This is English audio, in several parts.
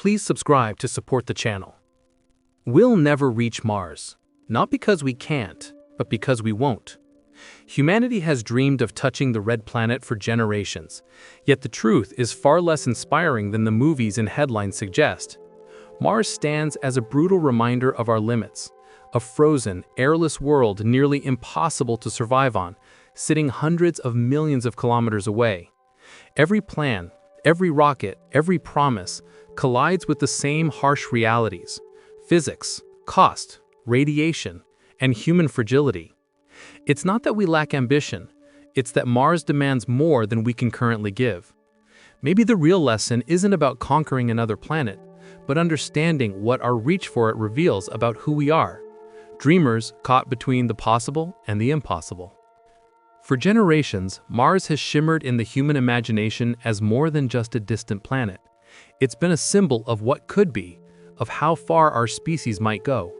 Please subscribe to support the channel. We'll never reach Mars, not because we can't, but because we won't. Humanity has dreamed of touching the red planet for generations, yet the truth is far less inspiring than the movies and headlines suggest. Mars stands as a brutal reminder of our limits, a frozen, airless world nearly impossible to survive on, sitting hundreds of millions of kilometers away. Every plan, every rocket, every promise collides with the same harsh realities: physics, cost, radiation, and human fragility. It's not that we lack ambition, it's that Mars demands more than we can currently give. Maybe the real lesson isn't about conquering another planet, but understanding what our reach for it reveals about who we are, dreamers caught between the possible and the impossible. For generations, Mars has shimmered in the human imagination as more than just a distant planet. It's been a symbol of what could be, of how far our species might go.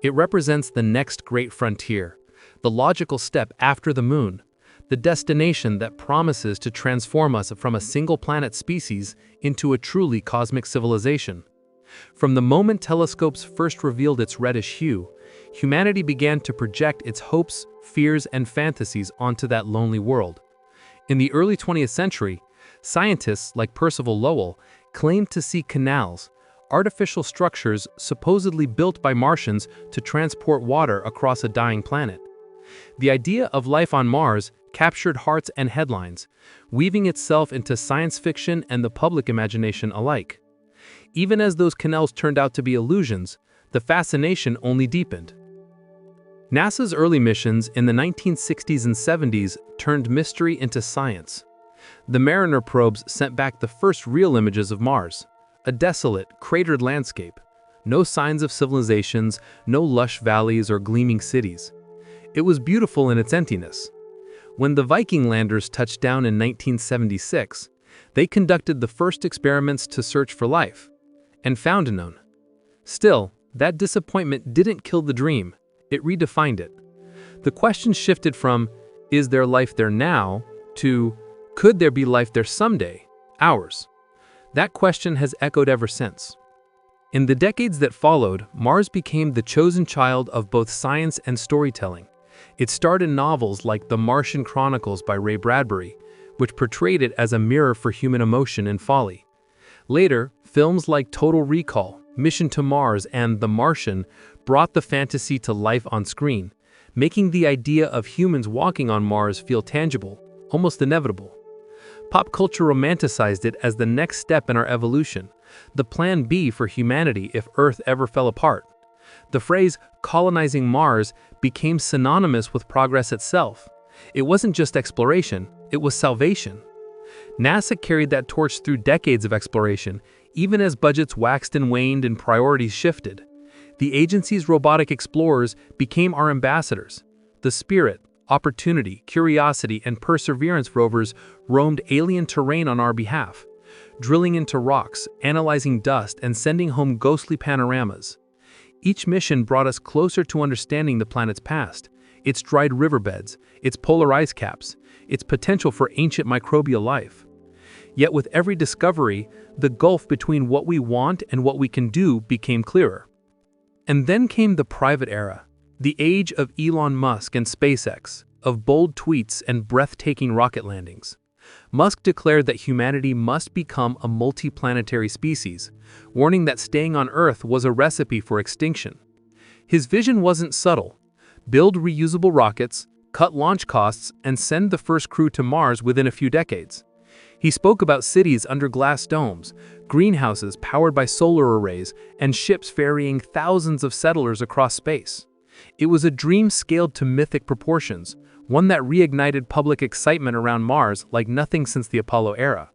It represents the next great frontier, the logical step after the moon, the destination that promises to transform us from a single-planet species into a truly cosmic civilization. From the moment telescopes first revealed its reddish hue, humanity began to project its hopes, fears, and fantasies onto that lonely world. In the early 20th century, scientists like Percival Lowell claimed to see canals, artificial structures supposedly built by Martians to transport water across a dying planet. The idea of life on Mars captured hearts and headlines, weaving itself into science fiction and the public imagination alike. Even as those canals turned out to be illusions, the fascination only deepened. NASA's early missions in the 1960s and 70s turned mystery into science. The Mariner probes sent back the first real images of Mars, a desolate, cratered landscape. No signs of civilizations, no lush valleys or gleaming cities. It was beautiful in its emptiness. When the Viking landers touched down in 1976, they conducted the first experiments to search for life, and found none. Still, that disappointment didn't kill the dream, it redefined it. The question shifted from, is there life there now, to, could there be life there someday, ours? That question has echoed ever since. In the decades that followed, Mars became the chosen child of both science and storytelling. It starred in novels like The Martian Chronicles by Ray Bradbury, which portrayed it as a mirror for human emotion and folly. Later, films like Total Recall, Mission to Mars, and The Martian brought the fantasy to life on screen, making the idea of humans walking on Mars feel tangible, almost inevitable. Pop culture romanticized it as the next step in our evolution, the plan B for humanity if Earth ever fell apart. The phrase colonizing Mars became synonymous with progress itself. It wasn't just exploration, it was salvation. NASA carried that torch through decades of exploration, even as budgets waxed and waned and priorities shifted. The agency's robotic explorers became our ambassadors. The Spirit, Opportunity, Curiosity, and Perseverance rovers roamed alien terrain on our behalf, drilling into rocks, analyzing dust, and sending home ghostly panoramas. Each mission brought us closer to understanding the planet's past, its dried riverbeds, its polar ice caps, its potential for ancient microbial life. Yet with every discovery, the gulf between what we want and what we can do became clearer. And then came the private era, the age of Elon Musk and SpaceX, of bold tweets and breathtaking rocket landings. Musk declared that humanity must become a multiplanetary species, warning that staying on Earth was a recipe for extinction. His vision wasn't subtle: build reusable rockets, cut launch costs, and send the first crew to Mars within a few decades. He spoke about cities under glass domes, greenhouses powered by solar arrays, and ships ferrying thousands of settlers across space. It was a dream scaled to mythic proportions, one that reignited public excitement around Mars like nothing since the Apollo era.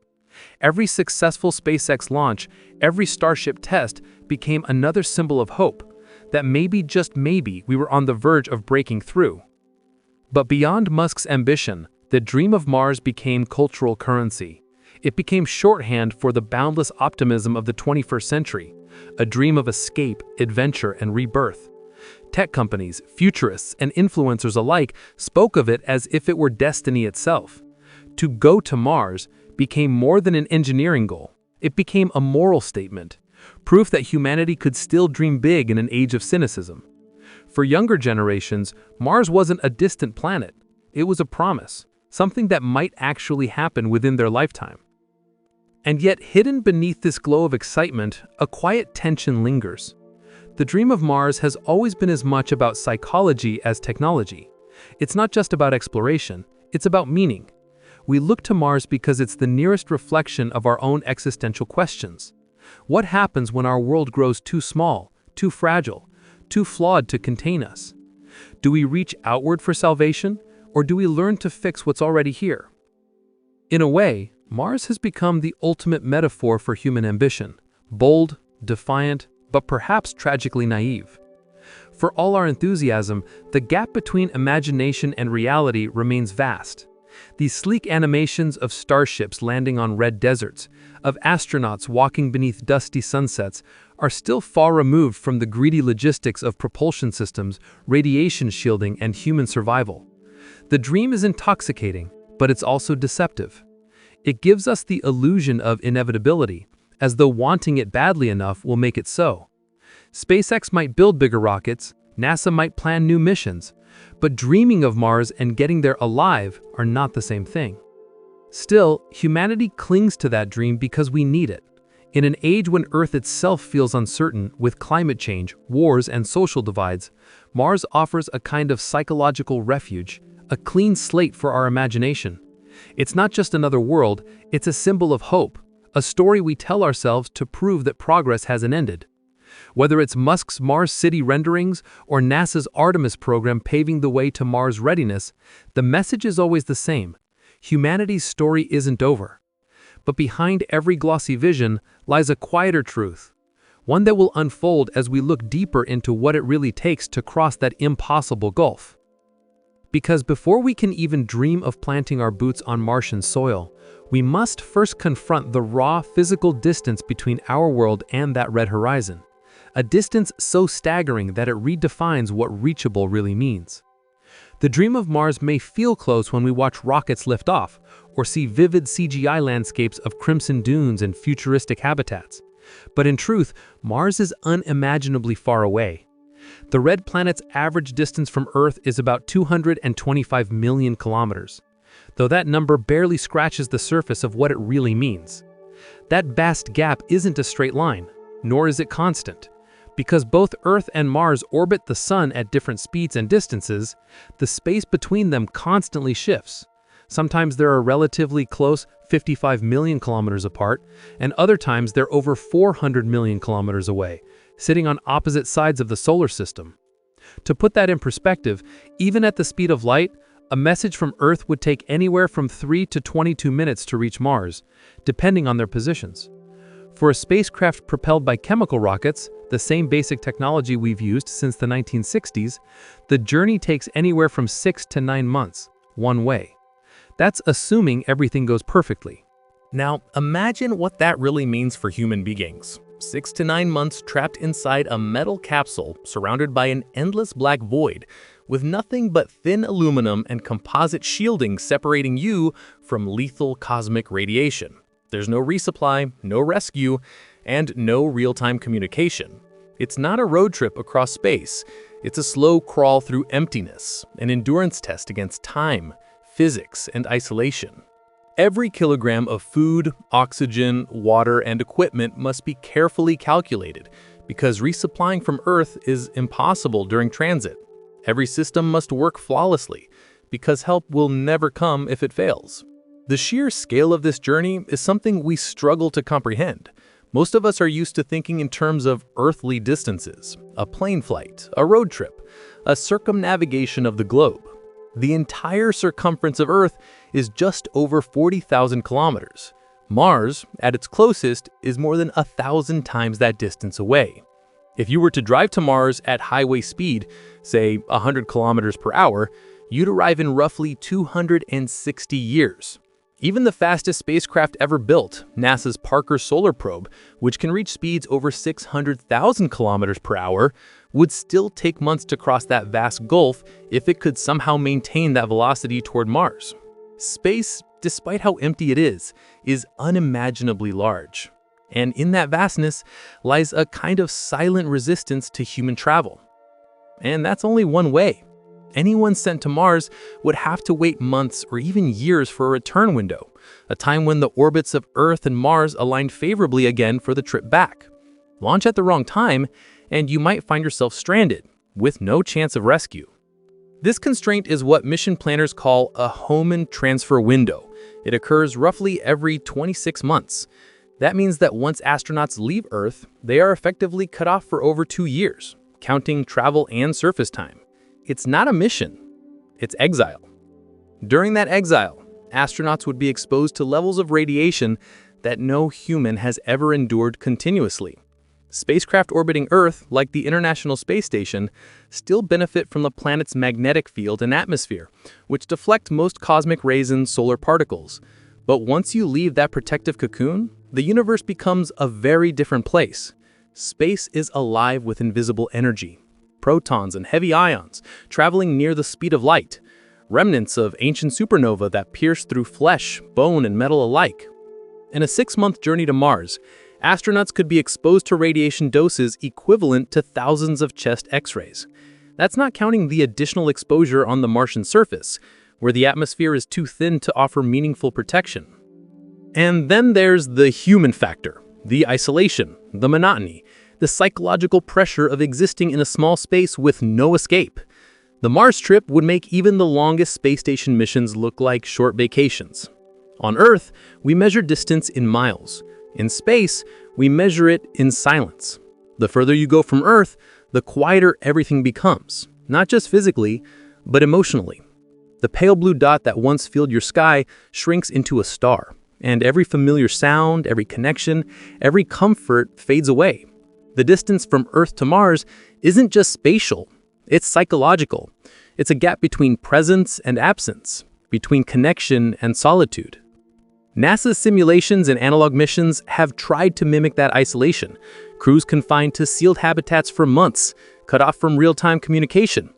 Every successful SpaceX launch, every Starship test became another symbol of hope, that maybe, just maybe, we were on the verge of breaking through. But beyond Musk's ambition, the dream of Mars became cultural currency. It became shorthand for the boundless optimism of the 21st century, a dream of escape, adventure, and rebirth. Tech companies, futurists, and influencers alike spoke of it as if it were destiny itself. To go to Mars became more than an engineering goal. It became a moral statement, Proof that humanity could still dream big in an age of cynicism. For younger generations, Mars wasn't a distant planet. It was a promise, something that might actually happen within their lifetime. And yet, hidden beneath this glow of excitement, a quiet tension lingers. The dream of Mars has always been as much about psychology as technology. It's not just about exploration, it's about meaning. We look to Mars because it's the nearest reflection of our own existential questions. What happens when our world grows too small, too fragile, too flawed to contain us? Do we reach outward for salvation, or do we learn to fix what's already here? In a way, Mars has become the ultimate metaphor for human ambition, bold, defiant, but perhaps tragically naive. For all our enthusiasm, the gap between imagination and reality remains vast. These sleek animations of starships landing on red deserts, of astronauts walking beneath dusty sunsets, are still far removed from the greedy logistics of propulsion systems, radiation shielding, and human survival. The dream is intoxicating, but it's also deceptive. It gives us the illusion of inevitability, as though wanting it badly enough will make it so. SpaceX might build bigger rockets, NASA might plan new missions, but dreaming of Mars and getting there alive are not the same thing. Still, humanity clings to that dream because we need it. In an age when Earth itself feels uncertain with climate change, wars, and social divides, Mars offers a kind of psychological refuge, a clean slate for our imagination. It's not just another world, it's a symbol of hope, a story we tell ourselves to prove that progress hasn't ended. Whether it's Musk's Mars City renderings or NASA's Artemis program paving the way to Mars readiness, the message is always the same. Humanity's story isn't over. But behind every glossy vision lies a quieter truth, one that will unfold as we look deeper into what it really takes to cross that impossible gulf. Because before we can even dream of planting our boots on Martian soil, we must first confront the raw physical distance between our world and that red horizon. A distance so staggering that it redefines what reachable really means. The dream of Mars may feel close when we watch rockets lift off, or see vivid CGI landscapes of crimson dunes and futuristic habitats. But in truth, Mars is unimaginably far away. The red planet's average distance from Earth is about 225 million kilometers, though that number barely scratches the surface of what it really means. That vast gap isn't a straight line, nor is it constant. Because both Earth and Mars orbit the Sun at different speeds and distances, the space between them constantly shifts. Sometimes they're a relatively close 55 million kilometers apart, and other times they're over 400 million kilometers away, sitting on opposite sides of the solar system. To put that in perspective, even at the speed of light, a message from Earth would take anywhere from 3 to 22 minutes to reach Mars, depending on their positions. For a spacecraft propelled by chemical rockets, the same basic technology we've used since the 1960s, the journey takes anywhere from 6 to 9 months, one way. That's assuming everything goes perfectly. Now, imagine what that really means for human beings. 6 to 9 months trapped inside a metal capsule surrounded by an endless black void, with nothing but thin aluminum and composite shielding separating you from lethal cosmic radiation. There's no resupply, no rescue, and no real-time communication. It's not a road trip across space. It's a slow crawl through emptiness, an endurance test against time, physics, and isolation. Every kilogram of food, oxygen, water, and equipment must be carefully calculated because resupplying from Earth is impossible during transit. Every system must work flawlessly because help will never come if it fails. The sheer scale of this journey is something we struggle to comprehend. Most of us are used to thinking in terms of earthly distances, a plane flight, a road trip, a circumnavigation of the globe. The entire circumference of Earth is just over 40,000 kilometers. Mars, at its closest, is more than 1,000 times that distance away. If you were to drive to Mars at highway speed, say 100 kilometers per hour, you'd arrive in roughly 260 years. Even the fastest spacecraft ever built, NASA's Parker Solar Probe, which can reach speeds over 600,000 kilometers per hour, would still take months to cross that vast gulf if it could somehow maintain that velocity toward Mars. Space, despite how empty it is unimaginably large. And in that vastness lies a kind of silent resistance to human travel. And that's only one way. Anyone sent to Mars would have to wait months or even years for a return window, a time when the orbits of Earth and Mars aligned favorably again for the trip back. Launch at the wrong time, and you might find yourself stranded, with no chance of rescue. This constraint is what mission planners call a Hohmann transfer window. It occurs roughly every 26 months. That means that once astronauts leave Earth, they are effectively cut off for over 2 years, counting travel and surface time. It's not a mission, it's exile. During that exile, astronauts would be exposed to levels of radiation that no human has ever endured continuously. Spacecraft orbiting Earth, like the International Space Station, still benefit from the planet's magnetic field and atmosphere, which deflect most cosmic rays and solar particles. But once you leave that protective cocoon, the universe becomes a very different place. Space is alive with invisible energy, protons and heavy ions traveling near the speed of light, remnants of ancient supernova that pierce through flesh, bone, and metal alike. In a 6-month journey to Mars, astronauts could be exposed to radiation doses equivalent to thousands of chest X-rays. That's not counting the additional exposure on the Martian surface, where the atmosphere is too thin to offer meaningful protection. And then there's the human factor, the isolation, the monotony, the psychological pressure of existing in a small space with no escape. The Mars trip would make even the longest space station missions look like short vacations. On Earth, we measure distance in miles. In space, we measure it in silence. The further you go from Earth, the quieter everything becomes, not just physically, but emotionally. The pale blue dot that once filled your sky shrinks into a star, and every familiar sound, every connection, every comfort fades away. The distance from Earth to Mars isn't just spatial, it's psychological. It's a gap between presence and absence, between connection and solitude. NASA's simulations and analog missions have tried to mimic that isolation. Crews confined to sealed habitats for months, cut off from real-time communication.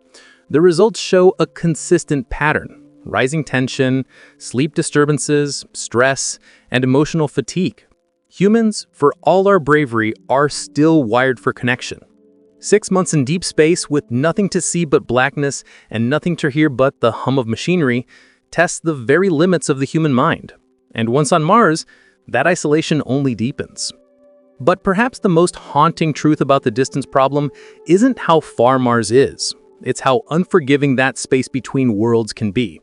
The results show a consistent pattern: rising tension, sleep disturbances, stress, and emotional fatigue. Humans, for all our bravery, are still wired for connection. 6 months in deep space with nothing to see but blackness and nothing to hear but the hum of machinery tests the very limits of the human mind. And once on Mars, that isolation only deepens. But perhaps the most haunting truth about the distance problem isn't how far Mars is. It's how unforgiving that space between worlds can be.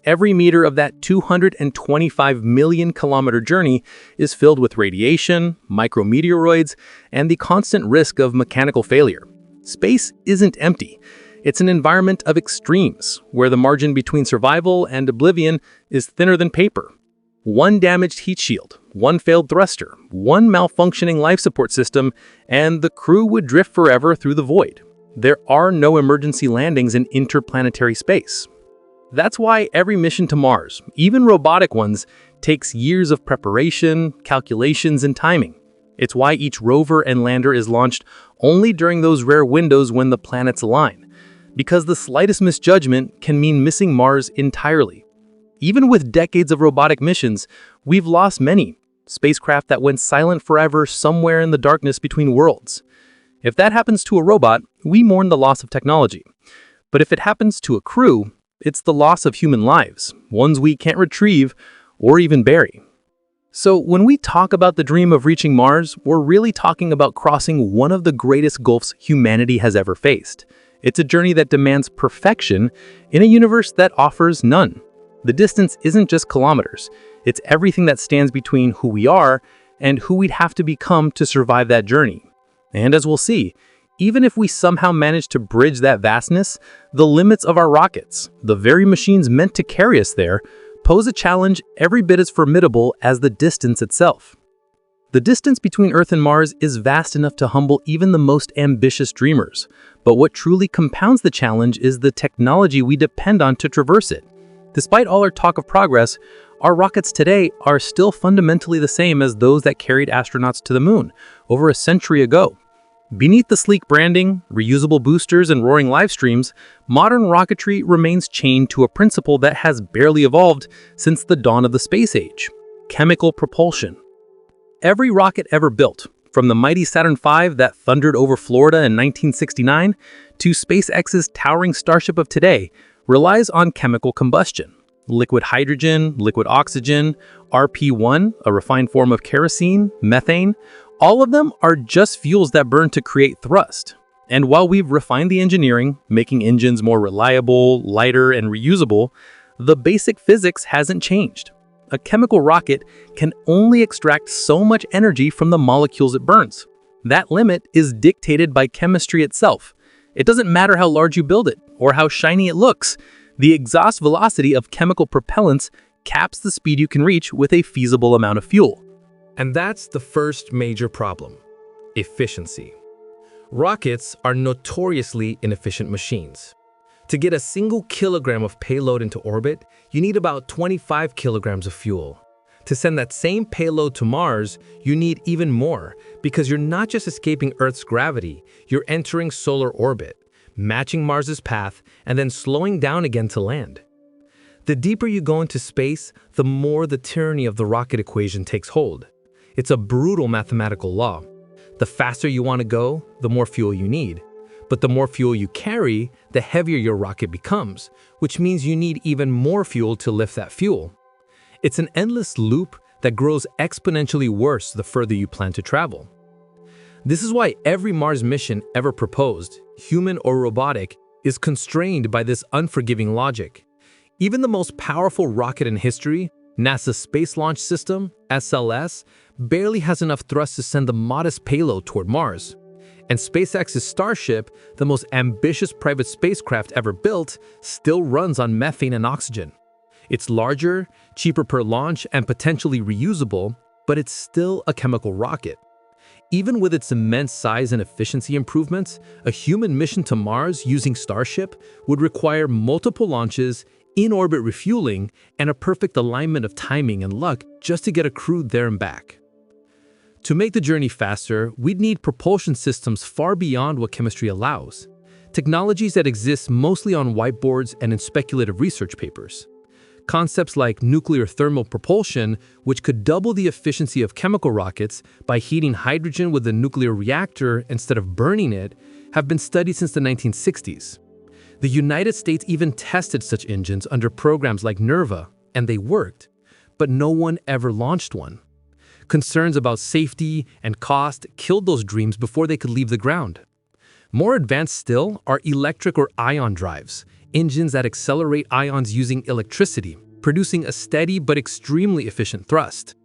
Every meter of that 225 million kilometer journey is filled with radiation, micrometeoroids, and the constant risk of mechanical failure. Space isn't empty. It's an environment of extremes, where the margin between survival and oblivion is thinner than paper. One damaged heat shield, one failed thruster, one malfunctioning life support system, and the crew would drift forever through the void. There are no emergency landings in interplanetary space. That's why every mission to Mars, even robotic ones, takes years of preparation, calculations, and timing. It's why each rover and lander is launched only during those rare windows when the planets align, because the slightest misjudgment can mean missing Mars entirely. Even with decades of robotic missions, we've lost many spacecraft that went silent forever somewhere in the darkness between worlds. If that happens to a robot, we mourn the loss of technology. But if it happens to a crew, it's the loss of human lives, ones we can't retrieve or even bury. So when we talk about the dream of reaching Mars, we're really talking about crossing one of the greatest gulfs humanity has ever faced. It's a journey that demands perfection in a universe that offers none. The distance isn't just kilometers. It's everything that stands between who we are and who we'd have to become to survive that journey. And as we'll see, even if we somehow manage to bridge that vastness, the limits of our rockets, the very machines meant to carry us there, pose a challenge every bit as formidable as the distance itself. The distance between Earth and Mars is vast enough to humble even the most ambitious dreamers. But what truly compounds the challenge is the technology we depend on to traverse it. Despite all our talk of progress, our rockets today are still fundamentally the same as those that carried astronauts to the moon over a century ago. Beneath the sleek branding, reusable boosters, and roaring live streams, modern rocketry remains chained to a principle that has barely evolved since the dawn of the space age: chemical propulsion. every rocket ever built, from the mighty Saturn V that thundered over Florida in 1969 to SpaceX's towering Starship of today, relies on chemical combustion. Liquid hydrogen, liquid oxygen, RP1, a refined form of kerosene, methane, all of them are just fuels that burn to create thrust. And while we've refined the engineering, making engines more reliable, lighter, and reusable, the basic physics hasn't changed. A chemical rocket can only extract so much energy from the molecules it burns. That limit is dictated by chemistry itself. It doesn't matter how large you build it or how shiny it looks. The exhaust velocity of chemical propellants caps the speed you can reach with a feasible amount of fuel. And that's the first major problem: efficiency. Rockets are notoriously inefficient machines. To get a single kilogram of payload into orbit, you need about 25 kilograms of fuel. To send that same payload to Mars, you need even more, because you're not just escaping Earth's gravity, you're entering solar orbit, matching Mars's path, and then slowing down again to land. The deeper you go into space, the more the tyranny of the rocket equation takes hold. It's a brutal mathematical law. The faster you want to go, the more fuel you need. But the more fuel you carry, the heavier your rocket becomes, which means you need even more fuel to lift that fuel. It's an endless loop that grows exponentially worse the further you plan to travel. This is why every Mars mission ever proposed, human or robotic, is constrained by this unforgiving logic. Even the most powerful rocket in history, NASA's Space Launch System, SLS, barely has enough thrust to send the modest payload toward Mars. And SpaceX's Starship, the most ambitious private spacecraft ever built, still runs on methane and oxygen. It's larger, cheaper per launch, and potentially reusable, but it's still a chemical rocket. Even with its immense size and efficiency improvements, a human mission to Mars using Starship would require multiple launches, in-orbit refueling, and a perfect alignment of timing and luck just to get a crew there and back. To make the journey faster, we'd need propulsion systems far beyond what chemistry allows, technologies that exist mostly on whiteboards and in speculative research papers. Concepts like nuclear thermal propulsion, which could double the efficiency of chemical rockets by heating hydrogen with a nuclear reactor instead of burning it, have been studied since the 1960s. The United States even tested such engines under programs like NERVA, and they worked, but no one ever launched one. Concerns about safety and cost killed those dreams before they could leave the ground. More advanced still are electric or ion drives, engines that accelerate ions using electricity, producing a steady but extremely efficient thrust.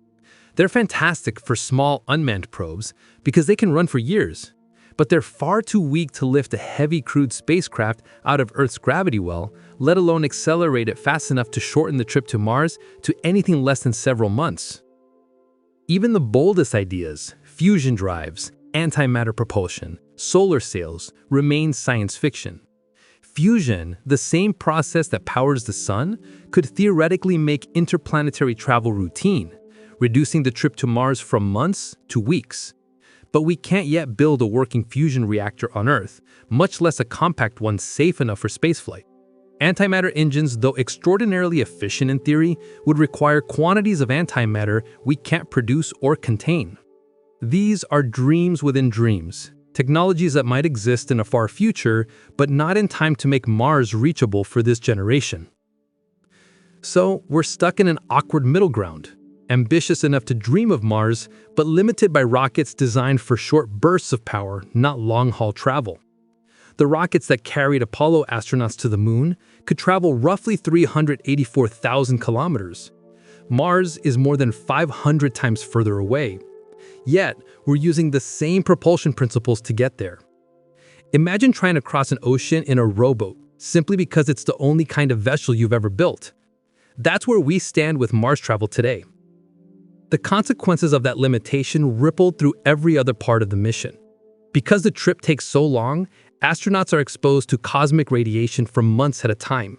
They're fantastic for small unmanned probes because they can run for years, but they're far too weak to lift a heavy crewed spacecraft out of Earth's gravity well, let alone accelerate it fast enough to shorten the trip to Mars to anything less than several months. Even the boldest ideas, fusion drives, antimatter propulsion, solar sails, remain science fiction. Fusion, the same process that powers the sun, could theoretically make interplanetary travel routine, reducing the trip to Mars from months to weeks. But we can't yet build a working fusion reactor on Earth, much less a compact one safe enough for spaceflight. Antimatter engines, though extraordinarily efficient in theory, would require quantities of antimatter we can't produce or contain. These are dreams within dreams, technologies that might exist in a far future, but not in time to make Mars reachable for this generation. So we're stuck in an awkward middle ground, ambitious enough to dream of Mars, but limited by rockets designed for short bursts of power, not long-haul travel. The rockets that carried Apollo astronauts to the moon could travel roughly 384,000 kilometers. Mars is more than 500 times further away. Yet, we're using the same propulsion principles to get there. Imagine trying to cross an ocean in a rowboat, simply because it's the only kind of vessel you've ever built. That's where we stand with Mars travel today. The consequences of that limitation rippled through every other part of the mission. Because the trip takes so long, astronauts are exposed to cosmic radiation for months at a time.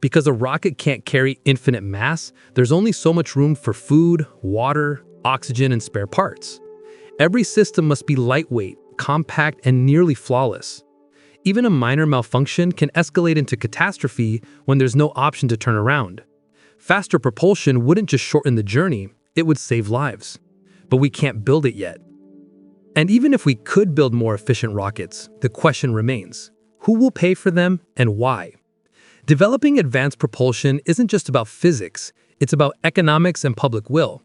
Because a rocket can't carry infinite mass, there's only so much room for food, water, oxygen, and spare parts. Every system must be lightweight, compact, and nearly flawless. Even a minor malfunction can escalate into catastrophe when there's no option to turn around. Faster propulsion wouldn't just shorten the journey, it would save lives. but we can't build it yet. And even if we could build more efficient rockets, the question remains, who will pay for them and why? Developing advanced propulsion isn't just about physics, it's about economics and public will.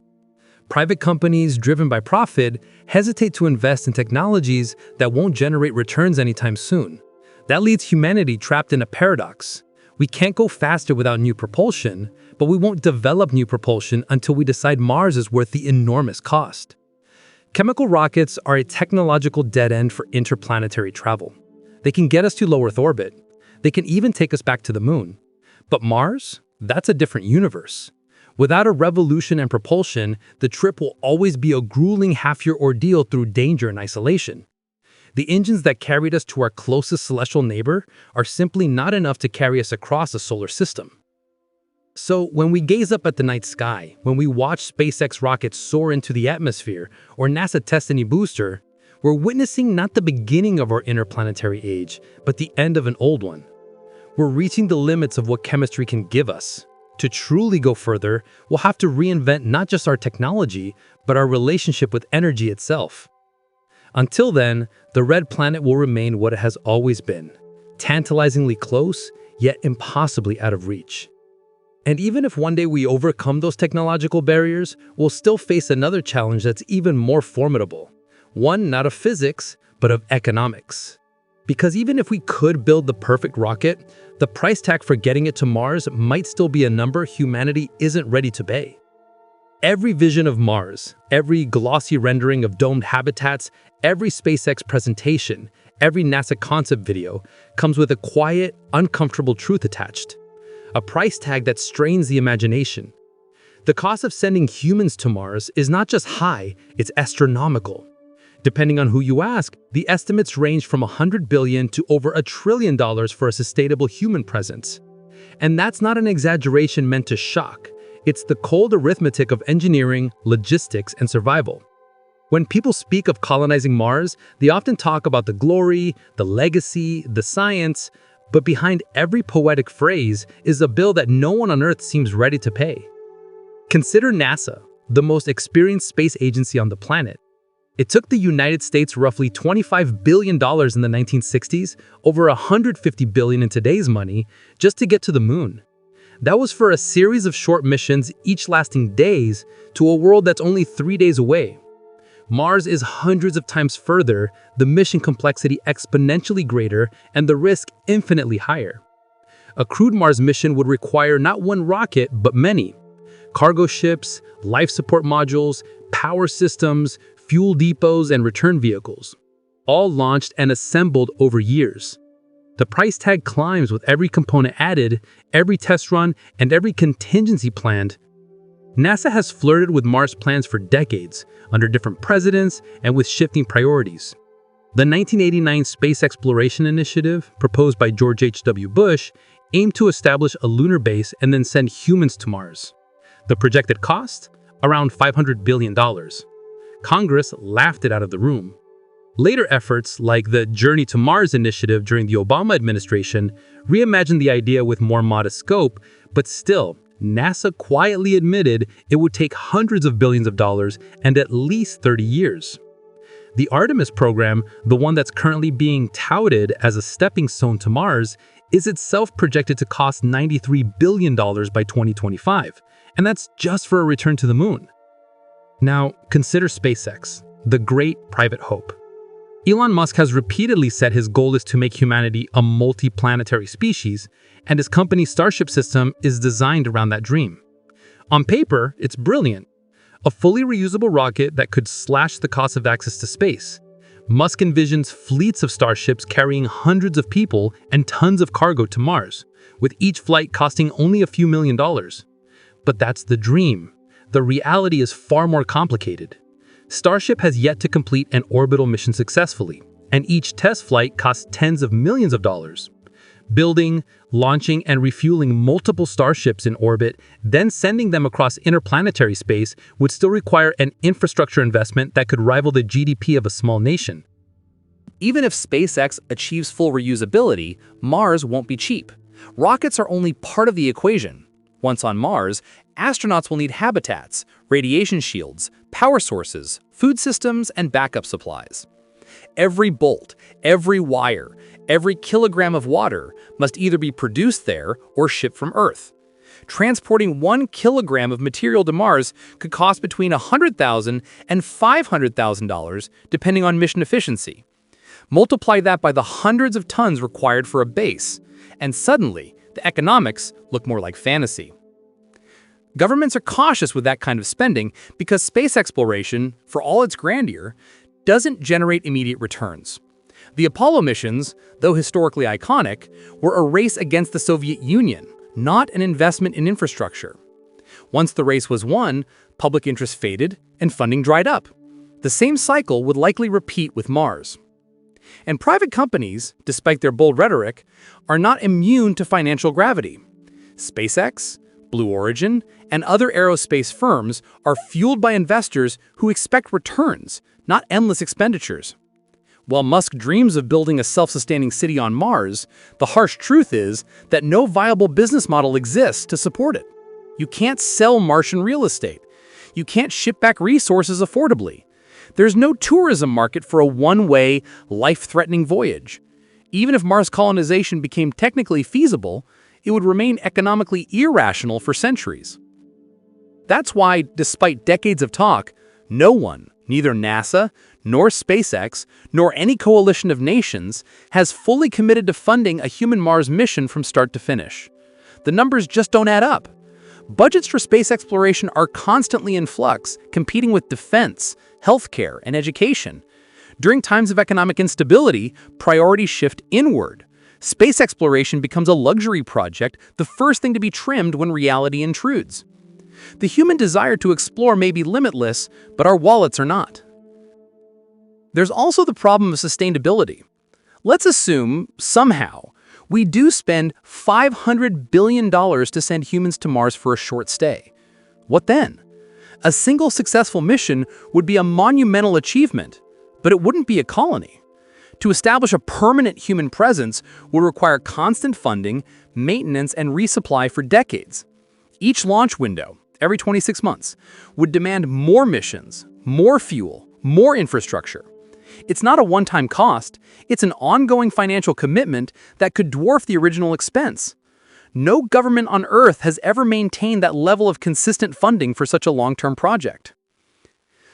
Private companies driven by profit hesitate to invest in technologies that won't generate returns anytime soon. That leaves humanity trapped in a paradox. We can't go faster without new propulsion, but we won't develop new propulsion until we decide Mars is worth the enormous cost. Chemical rockets are a technological dead end for interplanetary travel. They can get us to low Earth orbit. They can even take us back to the moon. But Mars? That's a different universe. Without a revolution and propulsion, the trip will always be a grueling half-year ordeal through danger and isolation. The engines that carried us to our closest celestial neighbor are simply not enough to carry us across the solar system. So when we gaze up at the night sky, when we watch SpaceX rockets soar into the atmosphere, or NASA test a new booster, we're witnessing not the beginning of our interplanetary age, but the end of an old one. We're reaching the limits of what chemistry can give us. To truly go further, we'll have to reinvent not just our technology, but our relationship with energy itself. Until then, the red planet will remain what it has always been, tantalizingly close, yet impossibly out of reach. And even if one day we overcome those technological barriers, we'll still face another challenge that's even more formidable. One not of physics, but of economics. Because even if we could build the perfect rocket, the price tag for getting it to Mars might still be a number humanity isn't ready to pay. Every vision of Mars, every glossy rendering of domed habitats, every SpaceX presentation, every NASA concept video comes with a quiet, uncomfortable truth attached. A price tag that strains the imagination. The cost of sending humans to Mars is not just high, it's astronomical. Depending on who you ask, the estimates range from $100 billion to over $1 trillion for a sustainable human presence. And that's not an exaggeration meant to shock. It's the cold arithmetic of engineering, logistics, and survival. When people speak of colonizing Mars, they often talk about the glory, the legacy, the science, but behind every poetic phrase is a bill that no one on Earth seems ready to pay. Consider NASA, the most experienced space agency on the planet. It took the United States roughly $25 billion in the 1960s, over $150 billion in today's money, just to get to the moon. That was for a series of short missions, each lasting days, to a world that's only 3 days away. Mars is hundreds of times further, the mission complexity exponentially greater, and the risk infinitely higher. A crewed Mars mission would require not one rocket, but many. Cargo ships, life support modules, power systems, fuel depots, and return vehicles, all launched and assembled over years. The price tag climbs with every component added, every test run, and every contingency planned. NASA has flirted with Mars plans for decades, under different presidents and with shifting priorities. The 1989 Space Exploration Initiative, proposed by George H.W. Bush, aimed to establish a lunar base and then send humans to Mars. The projected cost? Around $500 billion. Congress laughed it out of the room. Later efforts, like the Journey to Mars initiative during the Obama administration, reimagined the idea with more modest scope, but still, NASA quietly admitted it would take hundreds of billions of dollars and at least 30 years. The Artemis program, the one that's currently being touted as a stepping stone to Mars, is itself projected to cost $93 billion by 2025, and that's just for a return to the moon. Now, consider SpaceX, the great private hope. Elon Musk has repeatedly said his goal is to make humanity a multi-planetary species, and his company's Starship system is designed around that dream. On paper, it's brilliant. A fully reusable rocket that could slash the cost of access to space. Musk envisions fleets of starships carrying hundreds of people and tons of cargo to Mars, with each flight costing only a few $1 million. But that's the dream. The reality is far more complicated. Starship has yet to complete an orbital mission successfully, and each test flight costs tens of millions of dollars. Building, launching, and refueling multiple starships in orbit, then sending them across interplanetary space would still require an infrastructure investment that could rival the GDP of a small nation. Even if SpaceX achieves full reusability, Mars won't be cheap. Rockets are only part of the equation. Once on Mars, astronauts will need habitats, radiation shields, power sources, food systems, and backup supplies. Every bolt, every wire, every kilogram of water must either be produced there or shipped from Earth. Transporting 1 kilogram of material to Mars could cost between $100,000 and $500,000, depending on mission efficiency. Multiply that by the hundreds of tons required for a base, and suddenly, the economics look more like fantasy. Governments are cautious with that kind of spending because space exploration, for all its grandeur, doesn't generate immediate returns. The Apollo missions, though historically iconic, were a race against the Soviet Union, not an investment in infrastructure. Once the race was won, public interest faded and funding dried up. The same cycle would likely repeat with Mars. And private companies, despite their bold rhetoric, are not immune to financial gravity. SpaceX, Blue Origin, and other aerospace firms are fueled by investors who expect returns, not endless expenditures. While Musk dreams of building a self-sustaining city on Mars, the harsh truth is that no viable business model exists to support it. You can't sell Martian real estate. You can't ship back resources affordably. There's no tourism market for a one-way, life-threatening voyage. Even if Mars colonization became technically feasible, it would remain economically irrational for centuries. That's why, despite decades of talk, no one, neither NASA, nor SpaceX, nor any coalition of nations, has fully committed to funding a human Mars mission from start to finish. The numbers just don't add up. Budgets for space exploration are constantly in flux, competing with defense, healthcare, and education. During times of economic instability, priorities shift inward. Space exploration becomes a luxury project, the first thing to be trimmed when reality intrudes. The human desire to explore may be limitless, but our wallets are not. There's also the problem of sustainability. Let's assume, somehow, we do spend $500 billion to send humans to Mars for a short stay. What then? A single successful mission would be a monumental achievement, but it wouldn't be a colony. To establish a permanent human presence would require constant funding, maintenance, and resupply for decades. Each launch window, every 26 months, would demand more missions, more fuel, more infrastructure. It's not a one-time cost, it's an ongoing financial commitment that could dwarf the original expense. No government on Earth has ever maintained that level of consistent funding for such a long-term project.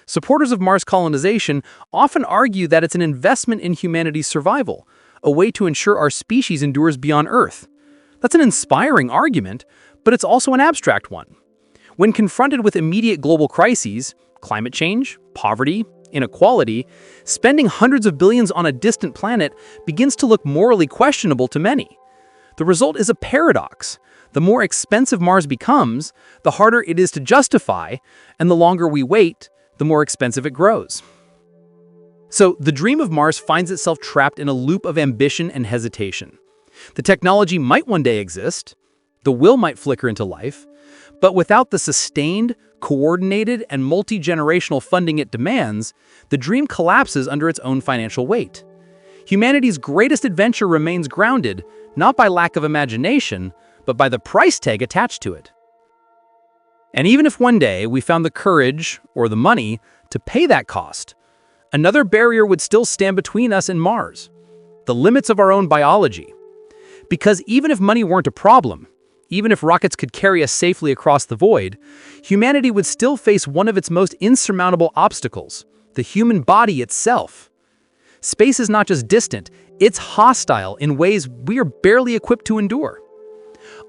Supporters of Mars colonization often argue that it's an investment in humanity's survival, a way to ensure our species endures beyond Earth. That's an inspiring argument, but it's also an abstract one. When confronted with immediate global crises, climate change, poverty, inequality, spending hundreds of billions on a distant planet begins to look morally questionable to many. The result is a paradox. The more expensive Mars becomes, the harder it is to justify, and the longer we wait, the more expensive it grows. So, the dream of Mars finds itself trapped in a loop of ambition and hesitation. The technology might one day exist, the will might flicker into life, but without the sustained, coordinated, and multi-generational funding it demands, the dream collapses under its own financial weight. Humanity's greatest adventure remains grounded, not by lack of imagination, but by the price tag attached to it. And even if one day we found the courage, or the money, to pay that cost, another barrier would still stand between us and Mars: the limits of our own biology. Because even if money weren't a problem, even if rockets could carry us safely across the void, humanity would still face one of its most insurmountable obstacles: the human body itself. Space is not just distant, it's hostile in ways we are barely equipped to endure.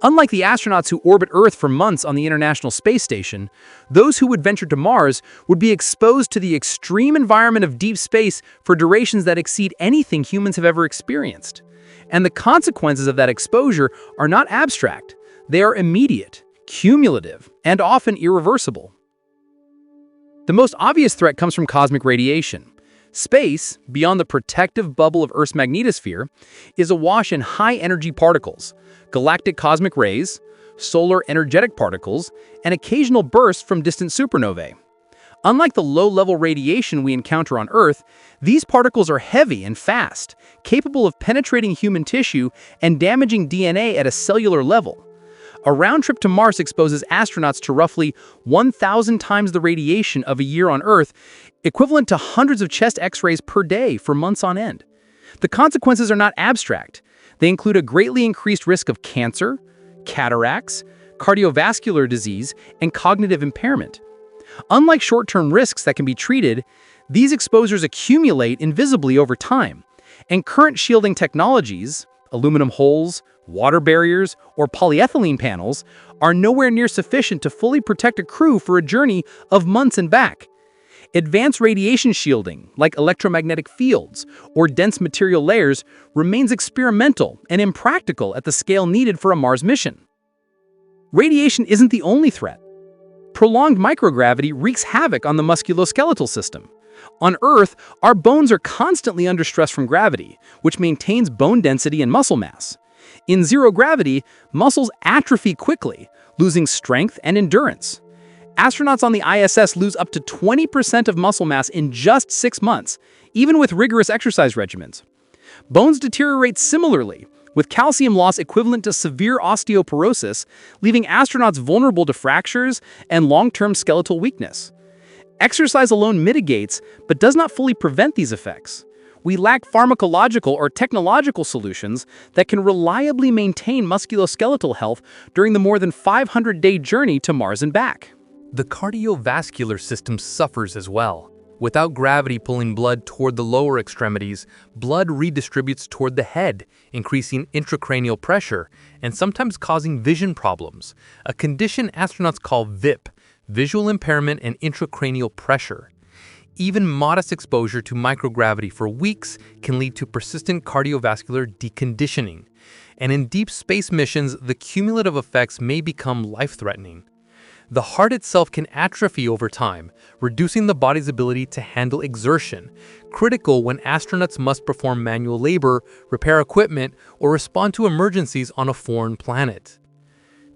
Unlike the astronauts who orbit Earth for months on the International Space Station, those who would venture to Mars would be exposed to the extreme environment of deep space for durations that exceed anything humans have ever experienced. And the consequences of that exposure are not abstract. They are immediate, cumulative, and often irreversible. The most obvious threat comes from cosmic radiation. Space, beyond the protective bubble of Earth's magnetosphere, is awash in high-energy particles, galactic cosmic rays, solar energetic particles, and occasional bursts from distant supernovae. Unlike the low-level radiation we encounter on Earth, these particles are heavy and fast, capable of penetrating human tissue and damaging DNA at a cellular level. A round trip to Mars exposes astronauts to roughly 1,000 times the radiation of a year on Earth, equivalent to hundreds of chest X-rays per day for months on end. The consequences are not abstract. They include a greatly increased risk of cancer, cataracts, cardiovascular disease, and cognitive impairment. Unlike short-term risks that can be treated, these exposures accumulate invisibly over time, and current shielding technologies, aluminum hulls, water barriers, or polyethylene panels, are nowhere near sufficient to fully protect a crew for a journey of months and back. Advanced radiation shielding, like electromagnetic fields or dense material layers, remains experimental and impractical at the scale needed for a Mars mission. Radiation isn't the only threat. Prolonged microgravity wreaks havoc on the musculoskeletal system. On Earth, our bones are constantly under stress from gravity, which maintains bone density and muscle mass. In zero gravity, muscles atrophy quickly, losing strength and endurance. Astronauts on the ISS lose up to 20% of muscle mass in just 6 months, even with rigorous exercise regimens. Bones deteriorate similarly, with calcium loss equivalent to severe osteoporosis, leaving astronauts vulnerable to fractures and long-term skeletal weakness. Exercise alone mitigates, but does not fully prevent these effects. We lack pharmacological or technological solutions that can reliably maintain musculoskeletal health during the more than 500-day journey to Mars and back. The cardiovascular system suffers as well. Without gravity pulling blood toward the lower extremities, blood redistributes toward the head, increasing intracranial pressure and sometimes causing vision problems, a condition astronauts call VIP, visual impairment and intracranial pressure. Even modest exposure to microgravity for weeks can lead to persistent cardiovascular deconditioning. And in deep space missions, the cumulative effects may become life-threatening. The heart itself can atrophy over time, reducing the body's ability to handle exertion, critical when astronauts must perform manual labor, repair equipment, or respond to emergencies on a foreign planet.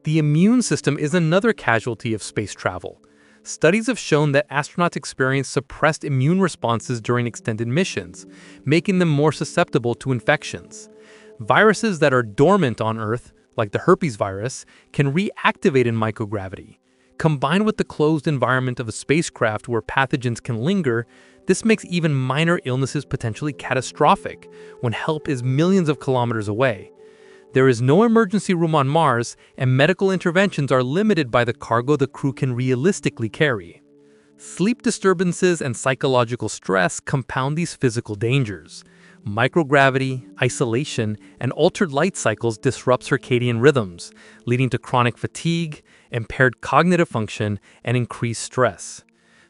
The immune system is another casualty of space travel. Studies have shown that astronauts experience suppressed immune responses during extended missions, making them more susceptible to infections. Viruses that are dormant on Earth, like the herpes virus, can reactivate in microgravity. Combined with the closed environment of a spacecraft where pathogens can linger, this makes even minor illnesses potentially catastrophic when help is millions of kilometers away. There is no emergency room on Mars, and medical interventions are limited by the cargo the crew can realistically carry. Sleep disturbances and psychological stress compound these physical dangers. Microgravity, isolation, and altered light cycles disrupt circadian rhythms, leading to chronic fatigue, impaired cognitive function, and increased stress.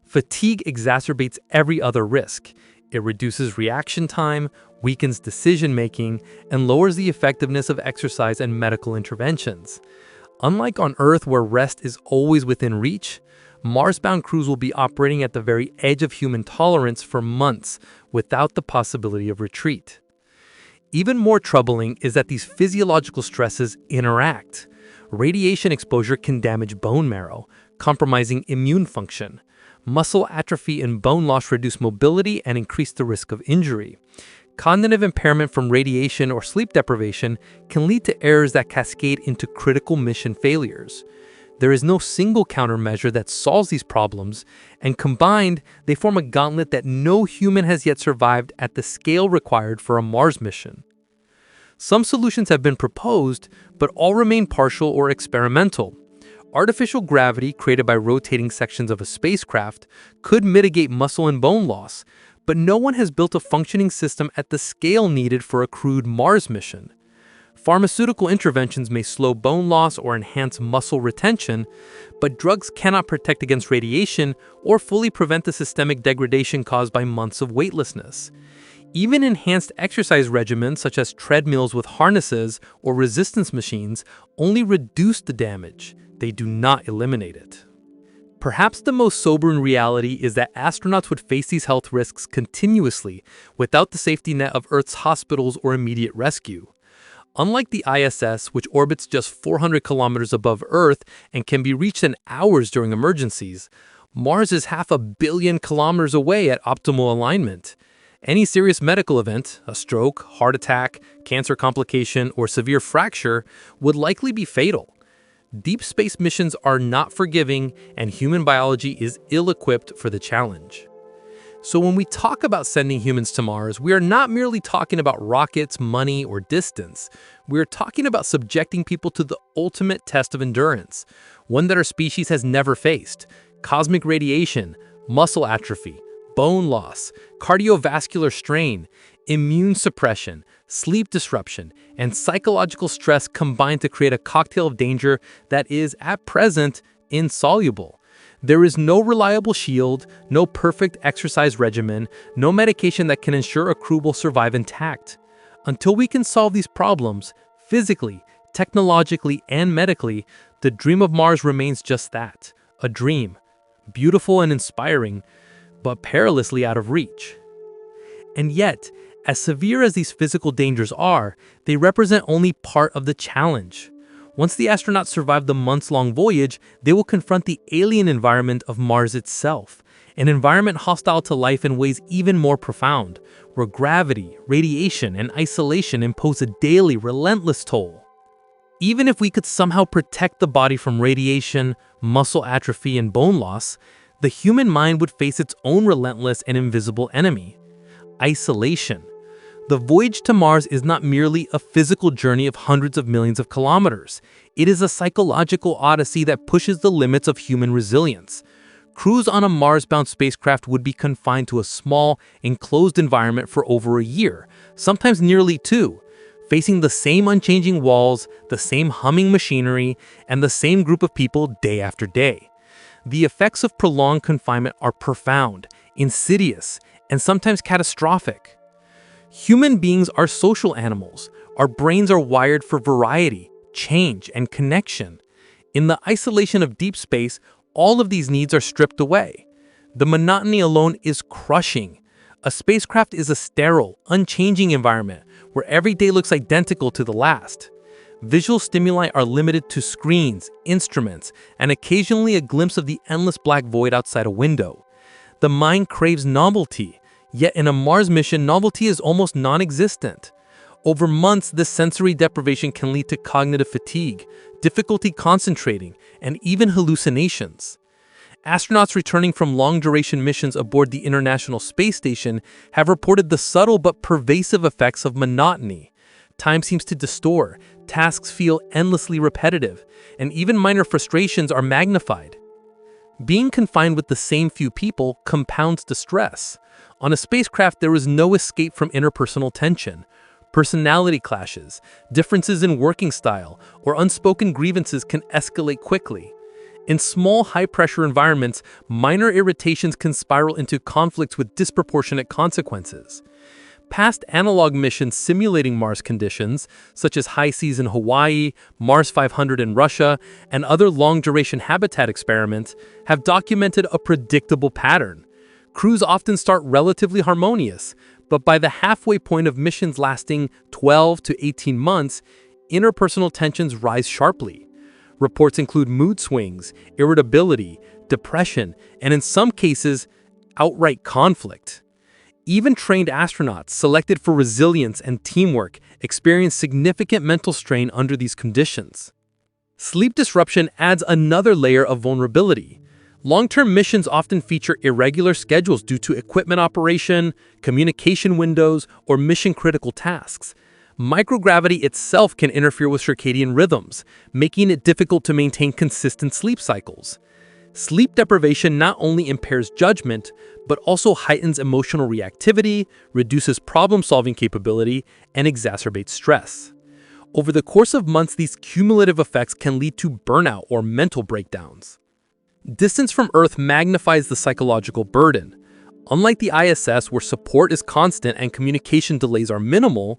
Fatigue exacerbates every other risk. It reduces reaction time, weakens decision-making, and lowers the effectiveness of exercise and medical interventions. Unlike on Earth, where rest is always within reach, Mars-bound crews will be operating at the very edge of human tolerance for months without the possibility of retreat. Even more troubling is that these physiological stresses interact. Radiation exposure can damage bone marrow, compromising immune function. Muscle atrophy and bone loss reduce mobility and increase the risk of injury. Cognitive impairment from radiation or sleep deprivation can lead to errors that cascade into critical mission failures. There is no single countermeasure that solves these problems, and combined, they form a gauntlet that no human has yet survived at the scale required for a Mars mission. Some solutions have been proposed, but all remain partial or experimental. Artificial gravity created by rotating sections of a spacecraft could mitigate muscle and bone loss, but no one has built a functioning system at the scale needed for a crewed Mars mission. Pharmaceutical interventions may slow bone loss or enhance muscle retention, but drugs cannot protect against radiation or fully prevent the systemic degradation caused by months of weightlessness. Even enhanced exercise regimens such as treadmills with harnesses or resistance machines only reduce the damage. They do not eliminate it. Perhaps the most sobering reality is that astronauts would face these health risks continuously without the safety net of Earth's hospitals or immediate rescue. Unlike the ISS, which orbits just 400 kilometers above Earth and can be reached in hours during emergencies, Mars is 500 million kilometers away at optimal alignment. Any serious medical event, a stroke, heart attack, cancer complication, or severe fracture, would likely be fatal. Deep space missions are not forgiving, and human biology is ill-equipped for the challenge. So when we talk about sending humans to Mars, we are not merely talking about rockets, money, or distance. We are talking about subjecting people to the ultimate test of endurance, one that our species has never faced: cosmic radiation, muscle atrophy, bone loss, cardiovascular strain, immune suppression, sleep disruption, and psychological stress combined to create a cocktail of danger that is, at present, insoluble. There is no reliable shield, no perfect exercise regimen, no medication that can ensure a crew will survive intact. Until we can solve these problems, physically, technologically, and medically, the dream of Mars remains just that, a dream. Beautiful and inspiring, but perilously out of reach. And yet, as severe as these physical dangers are, they represent only part of the challenge. Once the astronauts survive the months-long voyage, they will confront the alien environment of Mars itself, an environment hostile to life in ways even more profound, where gravity, radiation, and isolation impose a daily, relentless toll. Even if we could somehow protect the body from radiation, muscle atrophy, and bone loss, the human mind would face its own relentless and invisible enemy: isolation. The voyage to Mars is not merely a physical journey of hundreds of millions of kilometers. It is a psychological odyssey that pushes the limits of human resilience. Crews on a Mars-bound spacecraft would be confined to a small, enclosed environment for over a year, sometimes nearly two, facing the same unchanging walls, the same humming machinery, and the same group of people day after day. The effects of prolonged confinement are profound, insidious, and sometimes catastrophic. Human beings are social animals. Our brains are wired for variety, change, and connection. In the isolation of deep space, all of these needs are stripped away. The monotony alone is crushing. A spacecraft is a sterile, unchanging environment where every day looks identical to the last. Visual stimuli are limited to screens, instruments, and occasionally a glimpse of the endless black void outside a window. The mind craves novelty. Yet in a Mars mission, novelty is almost non-existent. Over months, this sensory deprivation can lead to cognitive fatigue, difficulty concentrating, and even hallucinations. Astronauts returning from long-duration missions aboard the International Space Station have reported the subtle but pervasive effects of monotony. Time seems to distort, tasks feel endlessly repetitive, and even minor frustrations are magnified. Being confined with the same few people compounds distress. On a spacecraft, there is no escape from interpersonal tension. Personality clashes, differences in working style, or unspoken grievances can escalate quickly. In small, high-pressure environments, minor irritations can spiral into conflicts with disproportionate consequences. Past analog missions simulating Mars conditions, such as high seas in Hawaii, Mars 500 in Russia, and other long-duration habitat experiments, have documented a predictable pattern. Crews often start relatively harmonious, but by the halfway point of missions lasting 12 to 18 months, interpersonal tensions rise sharply. Reports include mood swings, irritability, depression, and in some cases, outright conflict. Even trained astronauts selected for resilience and teamwork experience significant mental strain under these conditions. Sleep disruption adds another layer of vulnerability. Long-term missions often feature irregular schedules due to equipment operation, communication windows, or mission-critical tasks. Microgravity itself can interfere with circadian rhythms, making it difficult to maintain consistent sleep cycles. Sleep deprivation not only impairs judgment, but also heightens emotional reactivity, reduces problem-solving capability, and exacerbates stress. Over the course of months, these cumulative effects can lead to burnout or mental breakdowns. Distance from Earth magnifies the psychological burden. Unlike the ISS, where support is constant and communication delays are minimal,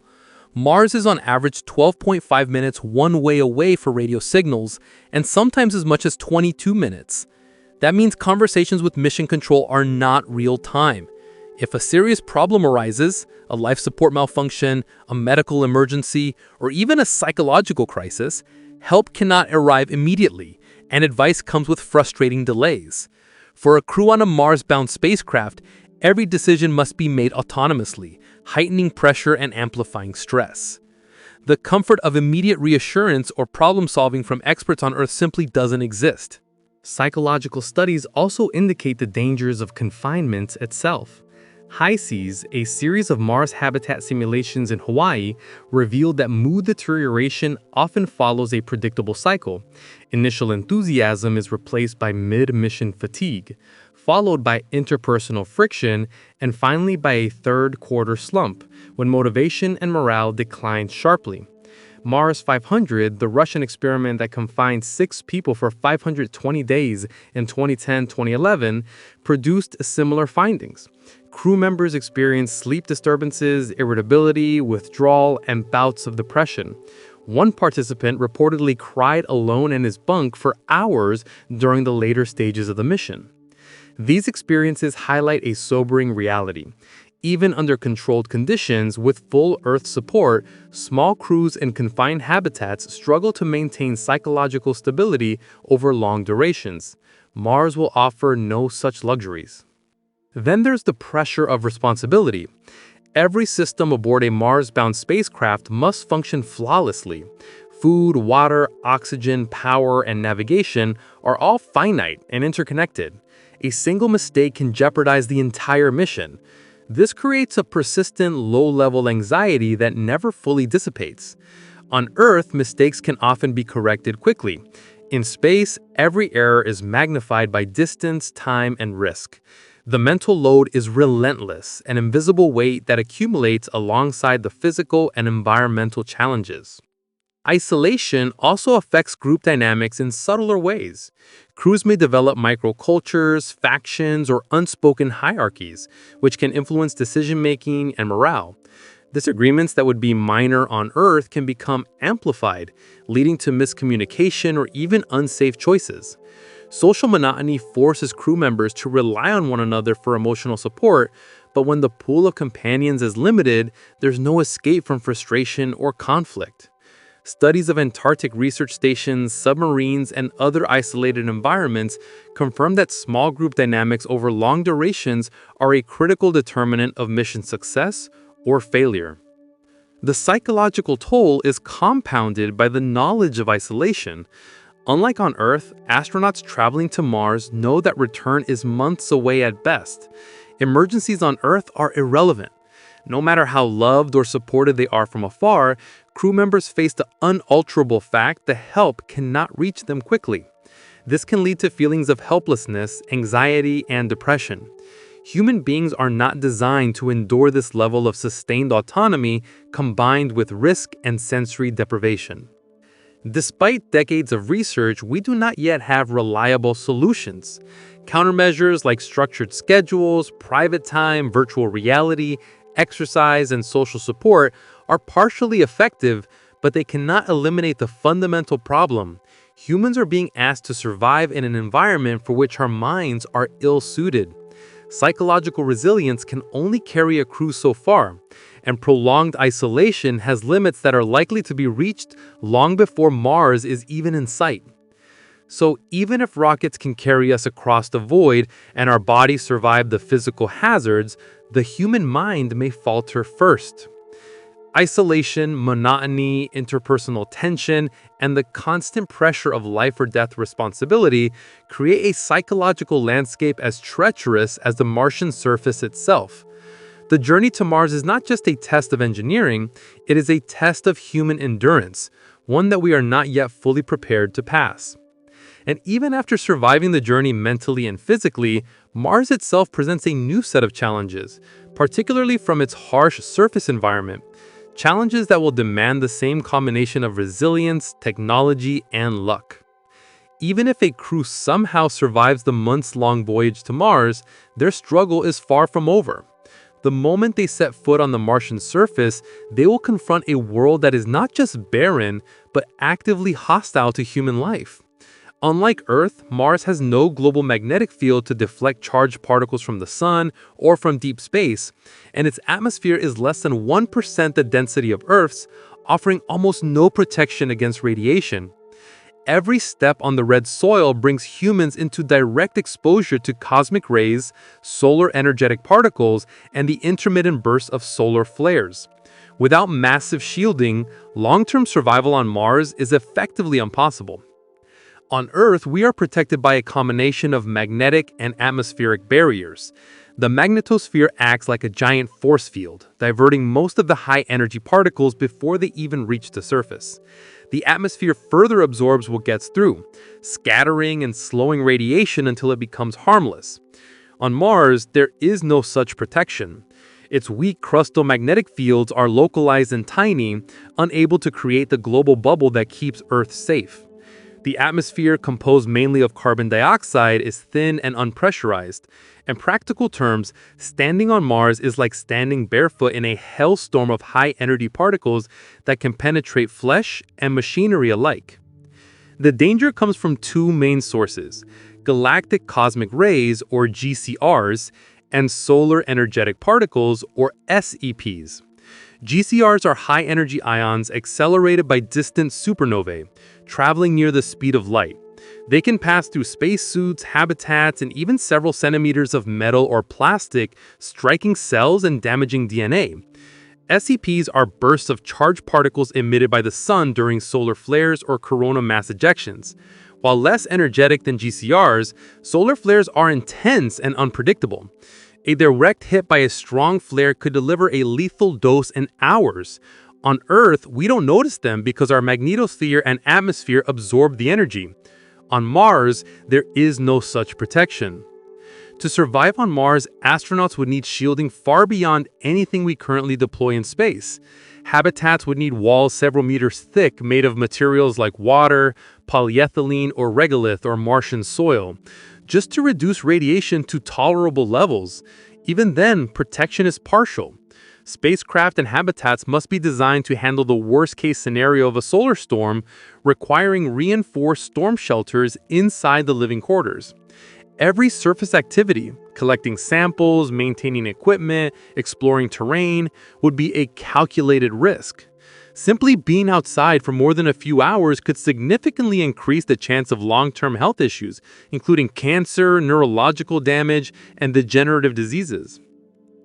Mars is on average 12.5 minutes one way away for radio signals, and sometimes as much as 22 minutes. That means conversations with mission control are not real time. If a serious problem arises, a life support malfunction, a medical emergency, or even a psychological crisis, help cannot arrive immediately, and advice comes with frustrating delays. For a crew on a Mars-bound spacecraft, every decision must be made autonomously, heightening pressure and amplifying stress. The comfort of immediate reassurance or problem solving from experts on Earth simply doesn't exist. Psychological studies also indicate the dangers of confinement itself. High Seas, a series of Mars habitat simulations in Hawaii, revealed that mood deterioration often follows a predictable cycle. Initial enthusiasm is replaced by mid-mission fatigue, followed by interpersonal friction, and finally by a third-quarter slump, when motivation and morale decline sharply. Mars 500, the Russian experiment that confined 6 people for 520 days in 2010-2011, produced similar findings. Crew members experienced sleep disturbances, irritability, withdrawal, and bouts of depression. One participant reportedly cried alone in his bunk for hours during the later stages of the mission. These experiences highlight a sobering reality. Even under controlled conditions with full Earth support, small crews in confined habitats struggle to maintain psychological stability over long durations. Mars will offer no such luxuries. Then there's the pressure of responsibility. Every system aboard a Mars-bound spacecraft must function flawlessly. Food, water, oxygen, power, and navigation are all finite and interconnected. A single mistake can jeopardize the entire mission. This creates a persistent low-level anxiety that never fully dissipates. On Earth, mistakes can often be corrected quickly. In space, every error is magnified by distance, time, and risk. The mental load is relentless, an invisible weight that accumulates alongside the physical and environmental challenges. Isolation also affects group dynamics in subtler ways. Crews may develop microcultures, factions, or unspoken hierarchies, which can influence decision-making and morale. Disagreements that would be minor on Earth can become amplified, leading to miscommunication or even unsafe choices. Social monotony forces crew members to rely on one another for emotional support, but when the pool of companions is limited, there's no escape from frustration or conflict. Studies of Antarctic research stations, submarines, and other isolated environments confirm that small group dynamics over long durations are a critical determinant of mission success or failure. The psychological toll is compounded by the knowledge of isolation. Unlike on Earth, astronauts traveling to Mars know that return is months away at best. Emergencies on Earth are irrelevant. No matter how loved or supported they are from afar, crew members face the unalterable fact that help cannot reach them quickly. This can lead to feelings of helplessness, anxiety, and depression. Human beings are not designed to endure this level of sustained autonomy combined with risk and sensory deprivation. Despite decades of research, we do not yet have reliable solutions. Countermeasures like structured schedules, private time, virtual reality, exercise, and social support are partially effective, but they cannot eliminate the fundamental problem. Humans are being asked to survive in an environment for which our minds are ill-suited. Psychological resilience can only carry a crew so far, and prolonged isolation has limits that are likely to be reached long before Mars is even in sight. So even if rockets can carry us across the void and our bodies survive the physical hazards, the human mind may falter first. Isolation, monotony, interpersonal tension, and the constant pressure of life or death responsibility create a psychological landscape as treacherous as the Martian surface itself. The journey to Mars is not just a test of engineering, it is a test of human endurance, one that we are not yet fully prepared to pass. And even after surviving the journey mentally and physically, Mars itself presents a new set of challenges, particularly from its harsh surface environment. Challenges that will demand the same combination of resilience, technology, and luck. Even if a crew somehow survives the months-long voyage to Mars, their struggle is far from over. The moment they set foot on the Martian surface, they will confront a world that is not just barren, but actively hostile to human life. Unlike Earth, Mars has no global magnetic field to deflect charged particles from the sun or from deep space, and its atmosphere is less than 1% the density of Earth's, offering almost no protection against radiation. Every step on the red soil brings humans into direct exposure to cosmic rays, solar energetic particles, and the intermittent bursts of solar flares. Without massive shielding, long-term survival on Mars is effectively impossible. On Earth, we are protected by a combination of magnetic and atmospheric barriers. The magnetosphere acts like a giant force field, diverting most of the high-energy particles before they even reach the surface. The atmosphere further absorbs what gets through, scattering and slowing radiation until it becomes harmless. On Mars, there is no such protection. Its weak crustal magnetic fields are localized and tiny, unable to create the global bubble that keeps Earth safe. The atmosphere, composed mainly of carbon dioxide, is thin and unpressurized. In practical terms, standing on Mars is like standing barefoot in a hellstorm of high-energy particles that can penetrate flesh and machinery alike. The danger comes from two main sources: galactic cosmic rays, or GCRs, and solar energetic particles, or SEPs. GCRs are high-energy ions accelerated by distant supernovae, traveling near the speed of light. They can pass through spacesuits, habitats, and even several centimeters of metal or plastic, striking cells and damaging DNA. SEPs are bursts of charged particles emitted by the sun during solar flares or coronal mass ejections. While less energetic than GCRs, solar flares are intense and unpredictable. A direct hit by a strong flare could deliver a lethal dose in hours. On Earth, we don't notice them because our magnetosphere and atmosphere absorb the energy. On Mars, there is no such protection. To survive on Mars, astronauts would need shielding far beyond anything we currently deploy in space. Habitats would need walls several meters thick made of materials like water, polyethylene, or regolith or Martian soil, just to reduce radiation to tolerable levels. Even then, protection is partial. Spacecraft and habitats must be designed to handle the worst-case scenario of a solar storm, requiring reinforced storm shelters inside the living quarters. Every surface activity, collecting samples, maintaining equipment, exploring terrain, would be a calculated risk. Simply being outside for more than a few hours could significantly increase the chance of long-term health issues, including cancer, neurological damage, and degenerative diseases.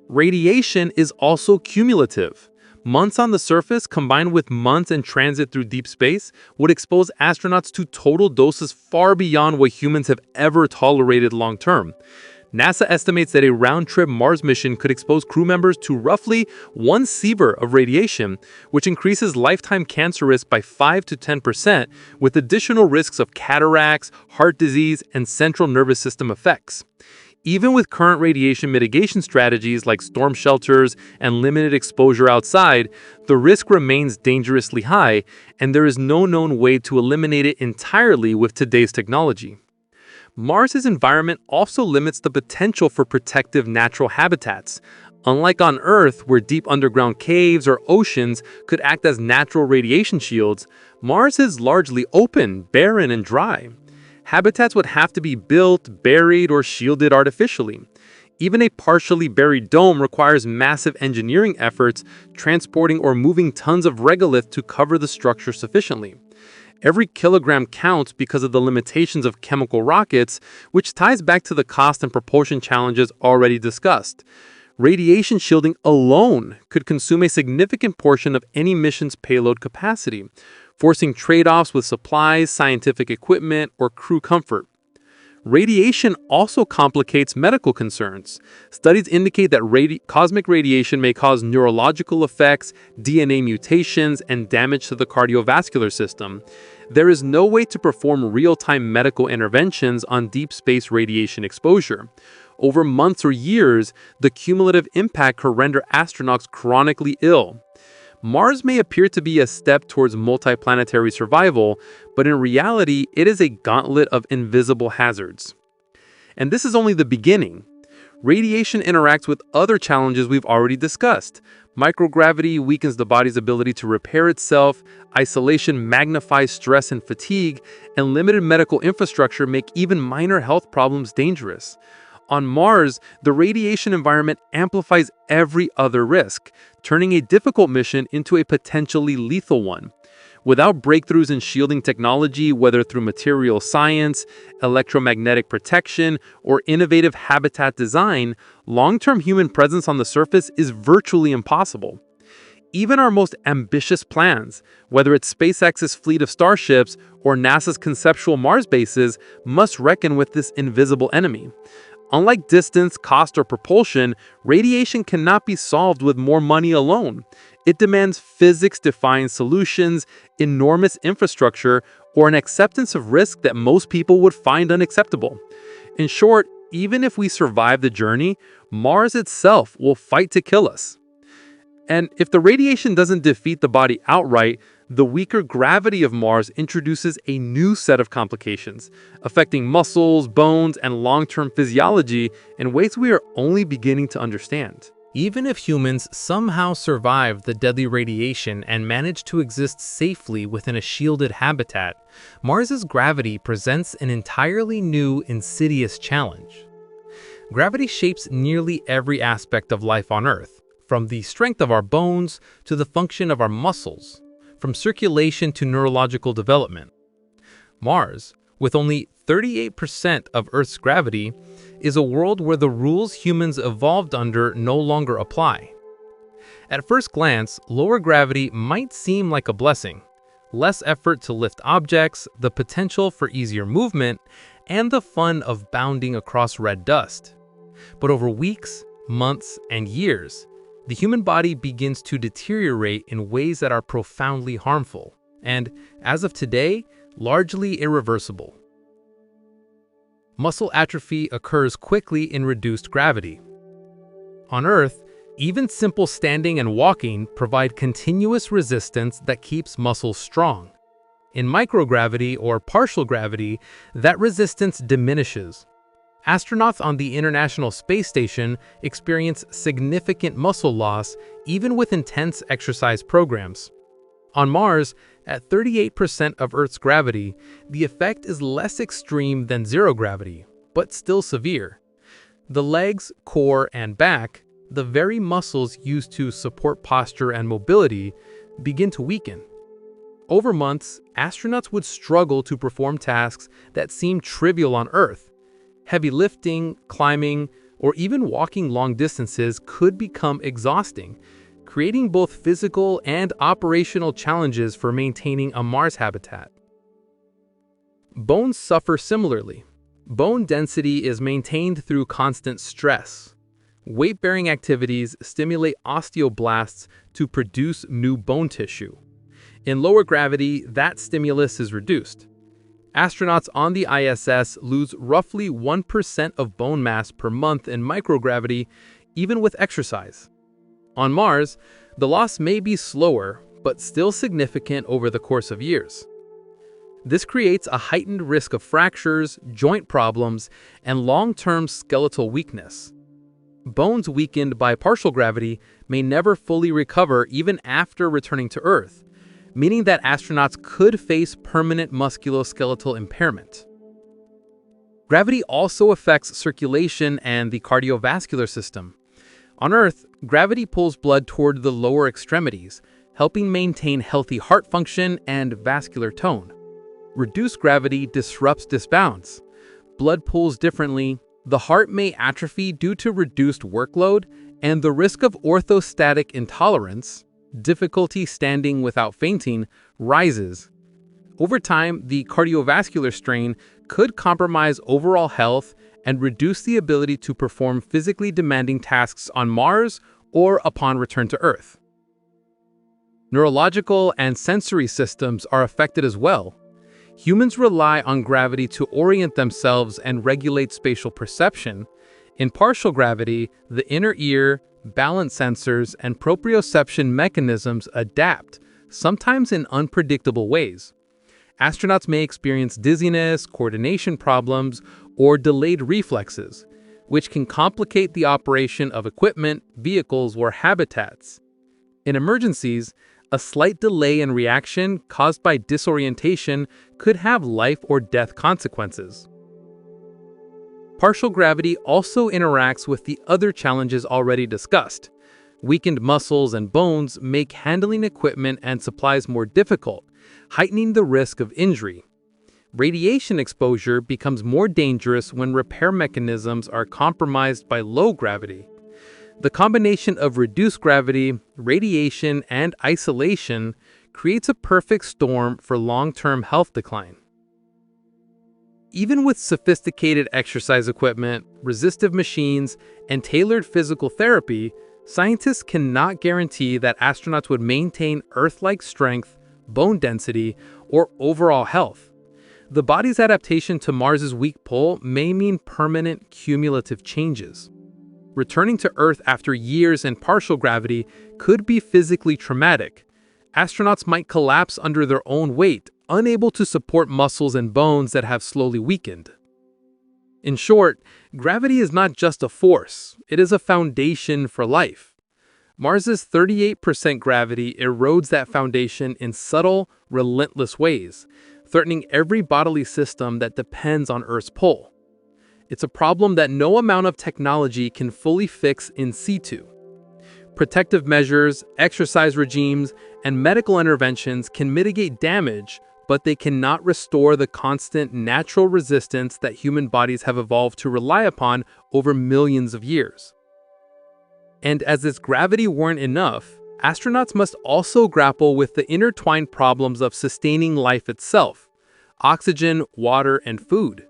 Radiation is also cumulative. Months on the surface, combined with months in transit through deep space, would expose astronauts to total doses far beyond what humans have ever tolerated long-term. NASA estimates that a round-trip Mars mission could expose crew members to roughly 1 sievert of radiation, which increases lifetime cancer risk by 5 to 10%, with additional risks of cataracts, heart disease, and central nervous system effects. Even with current radiation mitigation strategies like storm shelters and limited exposure outside, the risk remains dangerously high, and there is no known way to eliminate it entirely with today's technology. Mars's environment also limits the potential for protective natural habitats. Unlike on Earth, where deep underground caves or oceans could act as natural radiation shields, Mars is largely open, barren, and dry. Habitats would have to be built, buried, or shielded artificially. Even a partially buried dome requires massive engineering efforts, transporting or moving tons of regolith to cover the structure sufficiently. Every kilogram counts because of the limitations of chemical rockets, which ties back to the cost and propulsion challenges already discussed. Radiation shielding alone could consume a significant portion of any mission's payload capacity, forcing trade-offs with supplies, scientific equipment, or crew comfort. Radiation also complicates medical concerns. Studies indicate that cosmic radiation may cause neurological effects, DNA mutations, and damage to the cardiovascular system. There is no way to perform real-time medical interventions on deep space radiation exposure. Over months or years, the cumulative impact could render astronauts chronically ill. Mars may appear to be a step towards multiplanetary survival, but in reality, it is a gauntlet of invisible hazards. And this is only the beginning. Radiation interacts with other challenges we've already discussed. Microgravity weakens the body's ability to repair itself, isolation magnifies stress and fatigue, and limited medical infrastructure make even minor health problems dangerous. On Mars, the radiation environment amplifies every other risk, turning a difficult mission into a potentially lethal one. Without breakthroughs in shielding technology, whether through material science, electromagnetic protection, or innovative habitat design, long-term human presence on the surface is virtually impossible. Even our most ambitious plans, whether it's SpaceX's fleet of starships or NASA's conceptual Mars bases, must reckon with this invisible enemy. Unlike distance, cost, or propulsion, radiation cannot be solved with more money alone. It demands physics-defying solutions, enormous infrastructure, or an acceptance of risk that most people would find unacceptable. In short, even if we survive the journey, Mars itself will fight to kill us. And if the radiation doesn't defeat the body outright, the weaker gravity of Mars introduces a new set of complications, affecting muscles, bones, and long-term physiology in ways we are only beginning to understand. Even if humans somehow survive the deadly radiation and manage to exist safely within a shielded habitat, Mars's gravity presents an entirely new, insidious challenge. Gravity shapes nearly every aspect of life on Earth, from the strength of our bones to the function of our muscles, from circulation to neurological development. Mars, with only 38% of Earth's gravity, is a world where the rules humans evolved under no longer apply. At first glance, lower gravity might seem like a blessing. Less effort to lift objects, the potential for easier movement, and the fun of bounding across red dust. But over weeks, months, and years, the human body begins to deteriorate in ways that are profoundly harmful, and, as of today, largely irreversible. Muscle atrophy occurs quickly in reduced gravity. On Earth, even simple standing and walking provide continuous resistance that keeps muscles strong. In microgravity or partial gravity, that resistance diminishes. Astronauts on the International Space Station experience significant muscle loss even with intense exercise programs. On Mars, at 38% of Earth's gravity, the effect is less extreme than zero gravity, but still severe. The legs, core, and back, the very muscles used to support posture and mobility, begin to weaken. Over months, astronauts would struggle to perform tasks that seem trivial on Earth. Heavy lifting, climbing, or even walking long distances could become exhausting, creating both physical and operational challenges for maintaining a Mars habitat. Bones suffer similarly. Bone density is maintained through constant stress. Weight-bearing activities stimulate osteoblasts to produce new bone tissue. In lower gravity, that stimulus is reduced. Astronauts on the ISS lose roughly 1% of bone mass per month in microgravity, even with exercise. On Mars, the loss may be slower, but still significant over the course of years. This creates a heightened risk of fractures, joint problems, and long-term skeletal weakness. Bones weakened by partial gravity may never fully recover even after returning to Earth, meaning that astronauts could face permanent musculoskeletal impairment. Gravity also affects circulation and the cardiovascular system. On Earth, gravity pulls blood toward the lower extremities, helping maintain healthy heart function and vascular tone. Reduced gravity disrupts this balance. Blood pulls differently, the heart may atrophy due to reduced workload, and the risk of orthostatic intolerance, difficulty standing without fainting, rises. Over time, the cardiovascular strain could compromise overall health and reduce the ability to perform physically demanding tasks on Mars or upon return to Earth. Neurological and sensory systems are affected as well. Humans rely on gravity to orient themselves and regulate spatial perception. In partial gravity, the inner ear, balance sensors, and proprioception mechanisms adapt, sometimes in unpredictable ways. Astronauts may experience dizziness, coordination problems, or delayed reflexes, which can complicate the operation of equipment, vehicles, or habitats. In emergencies, a slight delay in reaction caused by disorientation could have life or death consequences. Partial gravity also interacts with the other challenges already discussed. Weakened muscles and bones make handling equipment and supplies more difficult, heightening the risk of injury. Radiation exposure becomes more dangerous when repair mechanisms are compromised by low gravity. The combination of reduced gravity, radiation, and isolation creates a perfect storm for long-term health decline. Even with sophisticated exercise equipment, resistive machines, and tailored physical therapy, scientists cannot guarantee that astronauts would maintain Earth-like strength, bone density, or overall health. The body's adaptation to Mars's weak pull may mean permanent cumulative changes. Returning to Earth after years in partial gravity could be physically traumatic. Astronauts might collapse under their own weight, unable to support muscles and bones that have slowly weakened. In short, gravity is not just a force, it is a foundation for life. Mars's 38% gravity erodes that foundation in subtle, relentless ways, threatening every bodily system that depends on Earth's pull. It's a problem that no amount of technology can fully fix in situ. Protective measures, exercise regimes, and medical interventions can mitigate damage, but they cannot restore the constant natural resistance that human bodies have evolved to rely upon over millions of years. And as if gravity weren't enough, astronauts must also grapple with the intertwined problems of sustaining life itself: oxygen, water, and food.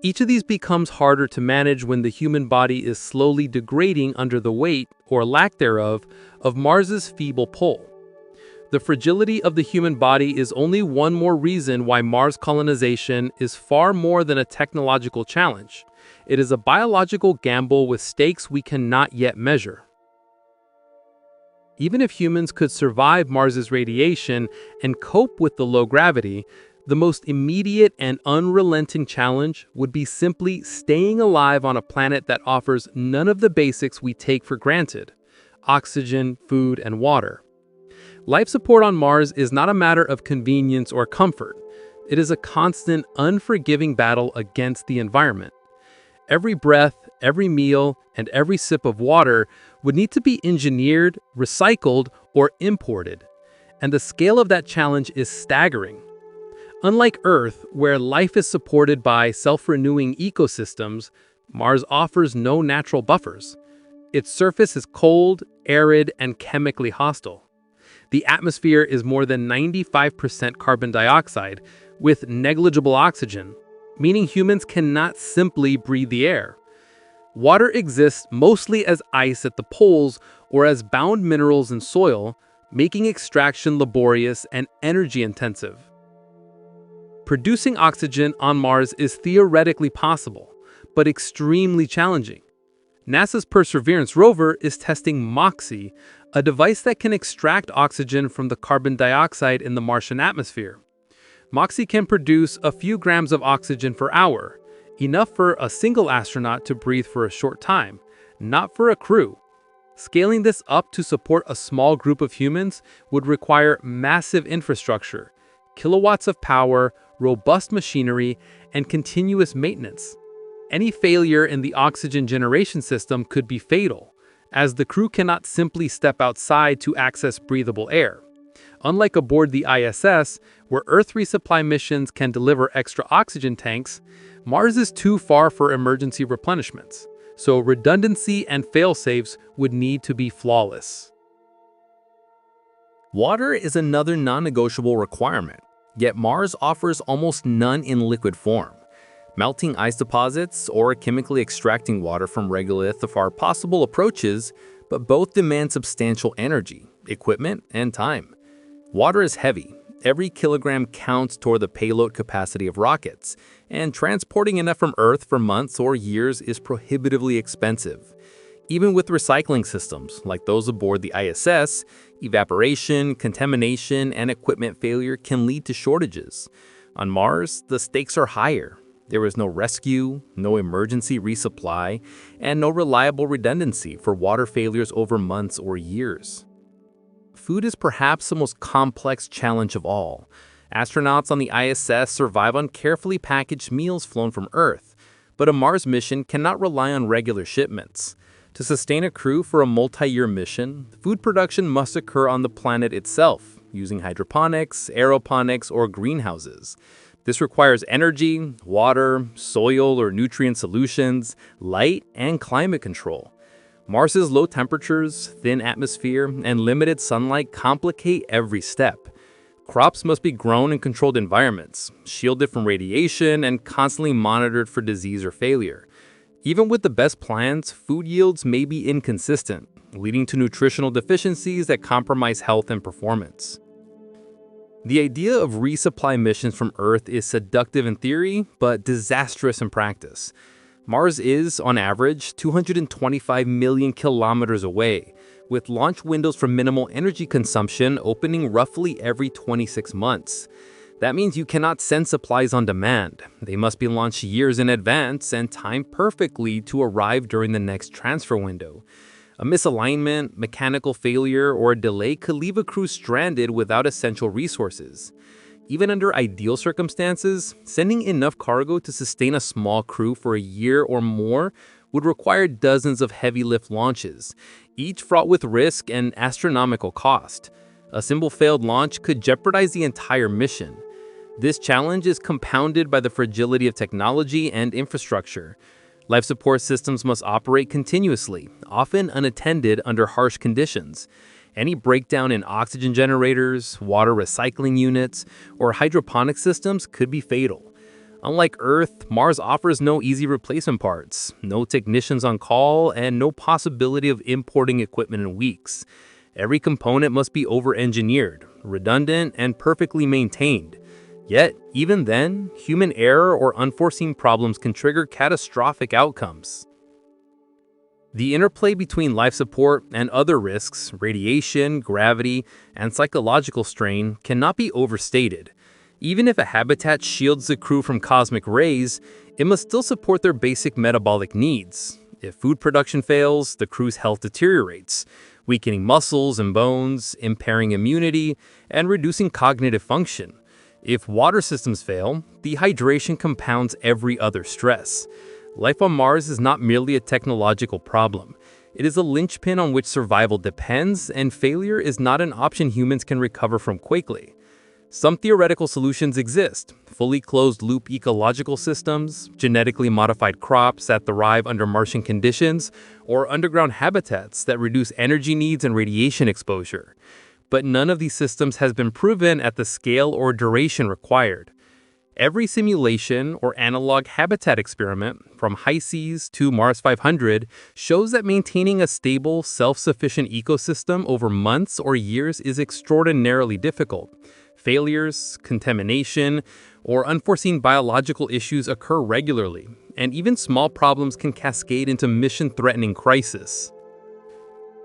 Each of these becomes harder to manage when the human body is slowly degrading under the weight, or lack thereof, of Mars's feeble pull. The fragility of the human body is only one more reason why Mars colonization is far more than a technological challenge. It is a biological gamble with stakes we cannot yet measure. Even if humans could survive Mars's radiation and cope with the low gravity, the most immediate and unrelenting challenge would be simply staying alive on a planet that offers none of the basics we take for granted: oxygen, food, and water. Life support on Mars is not a matter of convenience or comfort. It is a constant, unforgiving battle against the environment. Every breath, every meal, and every sip of water would need to be engineered, recycled, or imported. And the scale of that challenge is staggering. Unlike Earth, where life is supported by self-renewing ecosystems, Mars offers no natural buffers. Its surface is cold, arid, and chemically hostile. The atmosphere is more than 95% carbon dioxide, with negligible oxygen, meaning humans cannot simply breathe the air. Water exists mostly as ice at the poles or as bound minerals in soil, making extraction laborious and energy-intensive. Producing oxygen on Mars is theoretically possible, but extremely challenging. NASA's Perseverance rover is testing MOXIE, a device that can extract oxygen from the carbon dioxide in the Martian atmosphere. MOXIE can produce a few grams of oxygen per hour, enough for a single astronaut to breathe for a short time, not for a crew. Scaling this up to support a small group of humans would require massive infrastructure, kilowatts of power, robust machinery, and continuous maintenance. Any failure in the oxygen generation system could be fatal, as the crew cannot simply step outside to access breathable air. Unlike aboard the ISS, where Earth resupply missions can deliver extra oxygen tanks, Mars is too far for emergency replenishments, so redundancy and fail-safes would need to be flawless. Water is another non-negotiable requirement, yet Mars offers almost none in liquid form. Melting ice deposits or chemically extracting water from regolith are possible approaches, but both demand substantial energy, equipment, and time. Water is heavy. Every kilogram counts toward the payload capacity of rockets, and transporting enough from Earth for months or years is prohibitively expensive. Even with recycling systems, like those aboard the ISS, evaporation, contamination, and equipment failure can lead to shortages. On Mars, the stakes are higher. There is no rescue, no emergency resupply, and no reliable redundancy for water failures over months or years. Food is perhaps the most complex challenge of all. Astronauts on the ISS survive on carefully packaged meals flown from Earth, but a Mars mission cannot rely on regular shipments. To sustain a crew for a multi-year mission, food production must occur on the planet itself, using hydroponics, aeroponics, or greenhouses. This requires energy, water, soil or nutrient solutions, light, and climate control. Mars's low temperatures, thin atmosphere, and limited sunlight complicate every step. Crops must be grown in controlled environments, shielded from radiation, and constantly monitored for disease or failure. Even with the best plans, food yields may be inconsistent, leading to nutritional deficiencies that compromise health and performance. The idea of resupply missions from Earth is seductive in theory, but disastrous in practice. Mars is, on average, 225 million kilometers away, with launch windows for minimal energy consumption opening roughly every 26 months. That means you cannot send supplies on demand. They must be launched years in advance and timed perfectly to arrive during the next transfer window. A misalignment, mechanical failure, or a delay could leave a crew stranded without essential resources. Even under ideal circumstances, sending enough cargo to sustain a small crew for a year or more would require dozens of heavy-lift launches, each fraught with risk and astronomical cost. A simple failed launch could jeopardize the entire mission. This challenge is compounded by the fragility of technology and infrastructure. Life support systems must operate continuously, often unattended under harsh conditions. Any breakdown in oxygen generators, water recycling units, or hydroponic systems could be fatal. Unlike Earth, Mars offers no easy replacement parts, no technicians on call, and no possibility of importing equipment in weeks. Every component must be over-engineered, redundant, and perfectly maintained. Yet, even then, human error or unforeseen problems can trigger catastrophic outcomes. The interplay between life support and other risks, radiation, gravity, and psychological strain, cannot be overstated. Even if a habitat shields the crew from cosmic rays, it must still support their basic metabolic needs. If food production fails, the crew's health deteriorates, weakening muscles and bones, impairing immunity, and reducing cognitive function. If water systems fail, dehydration compounds every other stress. Life on Mars is not merely a technological problem. It is a linchpin on which survival depends, and failure is not an option humans can recover from quickly. Some theoretical solutions exist: fully closed-loop ecological systems, genetically modified crops that thrive under Martian conditions, or underground habitats that reduce energy needs and radiation exposure. But none of these systems has been proven at the scale or duration required. Every simulation or analog habitat experiment, from HI-SEAS to Mars 500, shows that maintaining a stable, self-sufficient ecosystem over months or years is extraordinarily difficult. Failures, contamination, or unforeseen biological issues occur regularly, and even small problems can cascade into mission-threatening crisis.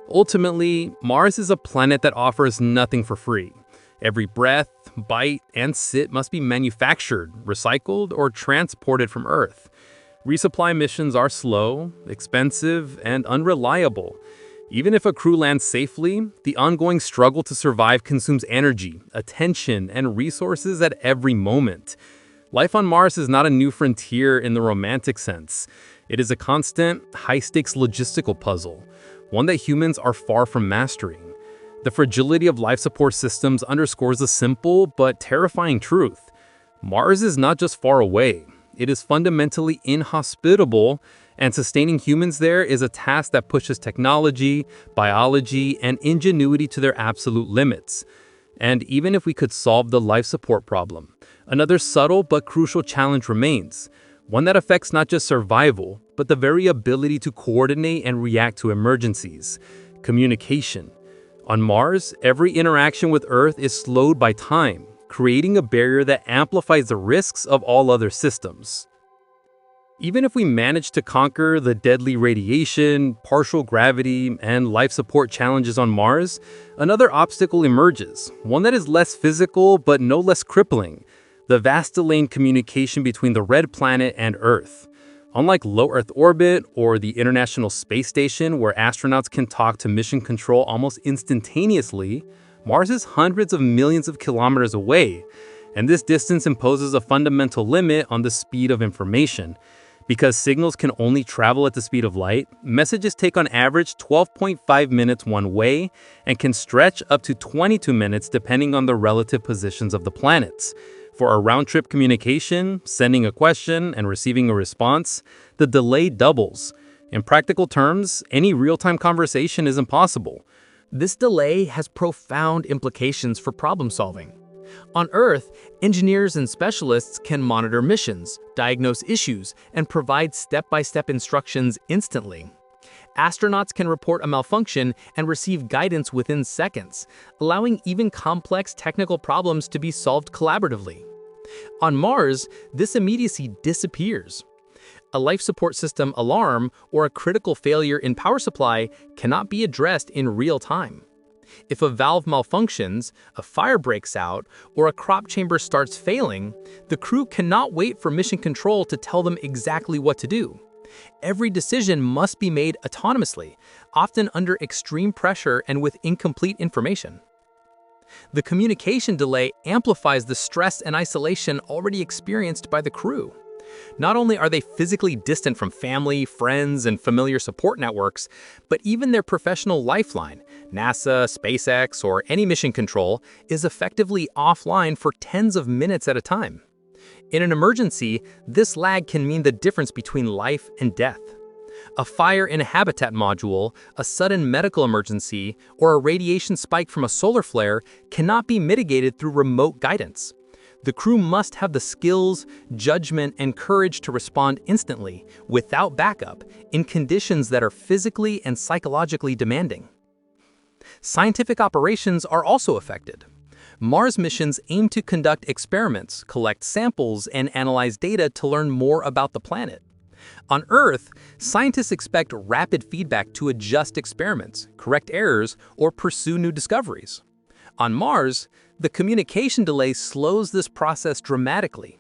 Ultimately, Mars is a planet that offers nothing for free. Every breath, bite, and sit must be manufactured, recycled, or transported from Earth. Resupply missions are slow, expensive, and unreliable. Even if a crew lands safely, the ongoing struggle to survive consumes energy, attention, and resources at every moment. Life on Mars is not a new frontier in the romantic sense. It is a constant, high-stakes logistical puzzle, one that humans are far from mastering. The fragility of life support systems underscores a simple but terrifying truth. Mars is not just far away, it is fundamentally inhospitable, and sustaining humans there is a task that pushes technology, biology, and ingenuity to their absolute limits. And even if we could solve the life support problem, another subtle but crucial challenge remains, one that affects not just survival, but the very ability to coordinate and react to emergencies: communication. On Mars, every interaction with Earth is slowed by time, creating a barrier that amplifies the risks of all other systems. Even if we manage to conquer the deadly radiation, partial gravity, and life support challenges on Mars, another obstacle emerges, one that is less physical but no less crippling: the vast delay in communication between the red planet and Earth. Unlike low Earth orbit or the International Space Station, where astronauts can talk to mission control almost instantaneously, Mars is hundreds of millions of kilometers away, and this distance imposes a fundamental limit on the speed of information. Because signals can only travel at the speed of light, messages take on average 12.5 minutes one way and can stretch up to 22 minutes depending on the relative positions of the planets. For a round-trip communication, sending a question and receiving a response, the delay doubles. In practical terms, any real-time conversation is impossible. This delay has profound implications for problem solving. On Earth, engineers and specialists can monitor missions, diagnose issues, and provide step-by-step instructions instantly. Astronauts can report a malfunction and receive guidance within seconds, allowing even complex technical problems to be solved collaboratively. On Mars, this immediacy disappears. A life support system alarm or a critical failure in power supply cannot be addressed in real time. If a valve malfunctions, a fire breaks out, or a crop chamber starts failing, the crew cannot wait for mission control to tell them exactly what to do. Every decision must be made autonomously, often under extreme pressure and with incomplete information. The communication delay amplifies the stress and isolation already experienced by the crew. Not only are they physically distant from family, friends, and familiar support networks, but even their professional lifeline, NASA, SpaceX, or any mission control, is effectively offline for tens of minutes at a time. In an emergency, this lag can mean the difference between life and death. A fire in a habitat module, a sudden medical emergency, or a radiation spike from a solar flare cannot be mitigated through remote guidance. The crew must have the skills, judgment, and courage to respond instantly, without backup, in conditions that are physically and psychologically demanding. Scientific operations are also affected. Mars missions aim to conduct experiments, collect samples, and analyze data to learn more about the planet. On Earth, scientists expect rapid feedback to adjust experiments, correct errors, or pursue new discoveries. On Mars, the communication delay slows this process dramatically.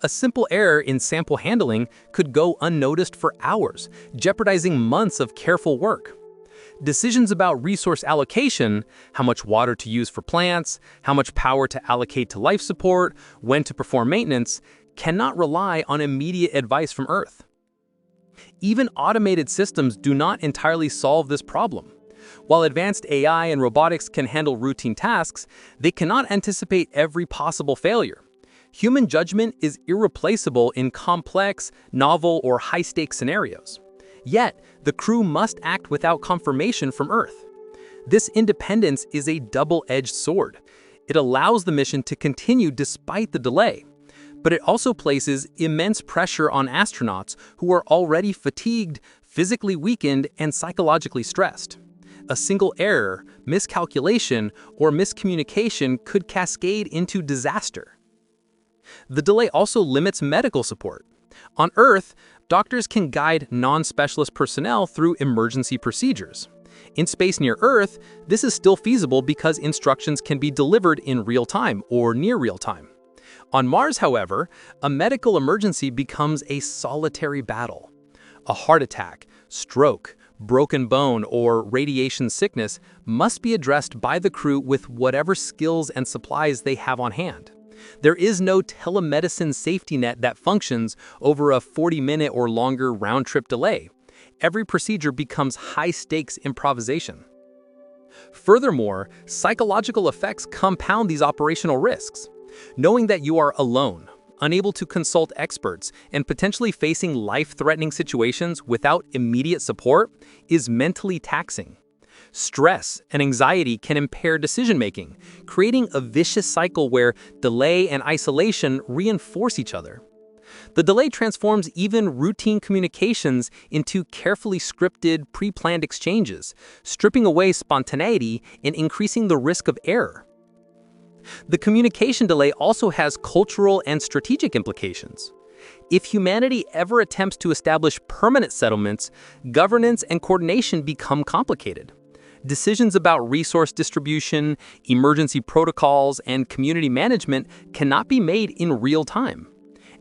A simple error in sample handling could go unnoticed for hours, jeopardizing months of careful work. Decisions about resource allocation, how much water to use for plants, how much power to allocate to life support, when to perform maintenance, cannot rely on immediate advice from Earth. Even automated systems do not entirely solve this problem. While advanced AI and robotics can handle routine tasks, they cannot anticipate every possible failure. Human judgment is irreplaceable in complex, novel, or high-stakes scenarios. Yet, the crew must act without confirmation from Earth. This independence is a double-edged sword. It allows the mission to continue despite the delay, but it also places immense pressure on astronauts who are already fatigued, physically weakened, and psychologically stressed. A single error, miscalculation, or miscommunication could cascade into disaster. The delay also limits medical support. On Earth, doctors can guide non-specialist personnel through emergency procedures. In space near Earth, this is still feasible because instructions can be delivered in real time or near real time. On Mars, however, a medical emergency becomes a solitary battle. A heart attack, stroke, broken bone, or radiation sickness must be addressed by the crew with whatever skills and supplies they have on hand. There is no telemedicine safety net that functions over a 40-minute or longer round-trip delay. Every procedure becomes high-stakes improvisation. Furthermore, psychological effects compound these operational risks. Knowing that you are alone, unable to consult experts, and potentially facing life-threatening situations without immediate support is mentally taxing. Stress and anxiety can impair decision-making, creating a vicious cycle where delay and isolation reinforce each other. The delay transforms even routine communications into carefully scripted, pre-planned exchanges, stripping away spontaneity and increasing the risk of error. The communication delay also has cultural and strategic implications. If humanity ever attempts to establish permanent settlements, governance and coordination become complicated. Decisions about resource distribution, emergency protocols, and community management cannot be made in real time.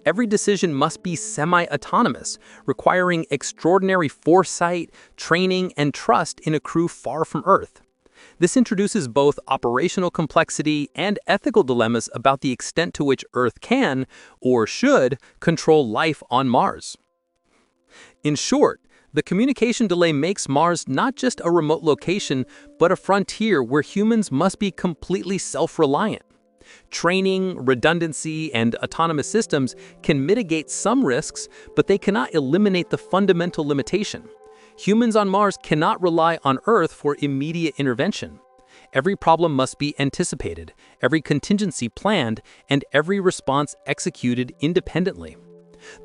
Every decision must be semi-autonomous, requiring extraordinary foresight, training, and trust in a crew far from Earth. This introduces both operational complexity and ethical dilemmas about the extent to which Earth can, or should, control life on Mars. In short, the communication delay makes Mars not just a remote location, but a frontier where humans must be completely self-reliant. Training, redundancy, and autonomous systems can mitigate some risks, but they cannot eliminate the fundamental limitation. Humans on Mars cannot rely on Earth for immediate intervention. Every problem must be anticipated, every contingency planned, and every response executed independently.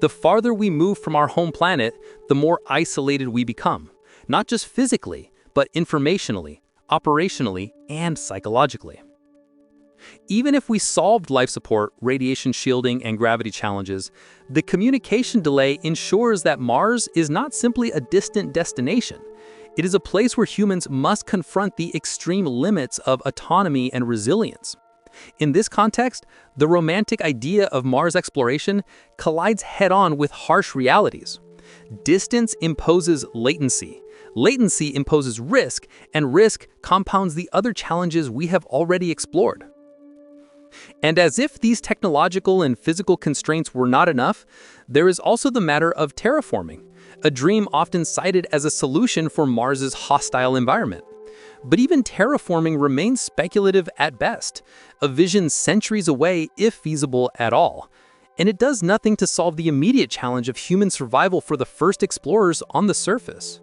The farther we move from our home planet, the more isolated we become, not just physically, but informationally, operationally, and psychologically. Even if we solved life support, radiation shielding, and gravity challenges, the communication delay ensures that Mars is not simply a distant destination. It is a place where humans must confront the extreme limits of autonomy and resilience. In this context, the romantic idea of Mars exploration collides head-on with harsh realities. Distance imposes latency. Latency imposes risk, and risk compounds the other challenges we have already explored. And as if these technological and physical constraints were not enough, there is also the matter of terraforming, a dream often cited as a solution for Mars's hostile environment. But even terraforming remains speculative at best, a vision centuries away if feasible at all. And it does nothing to solve the immediate challenge of human survival for the first explorers on the surface.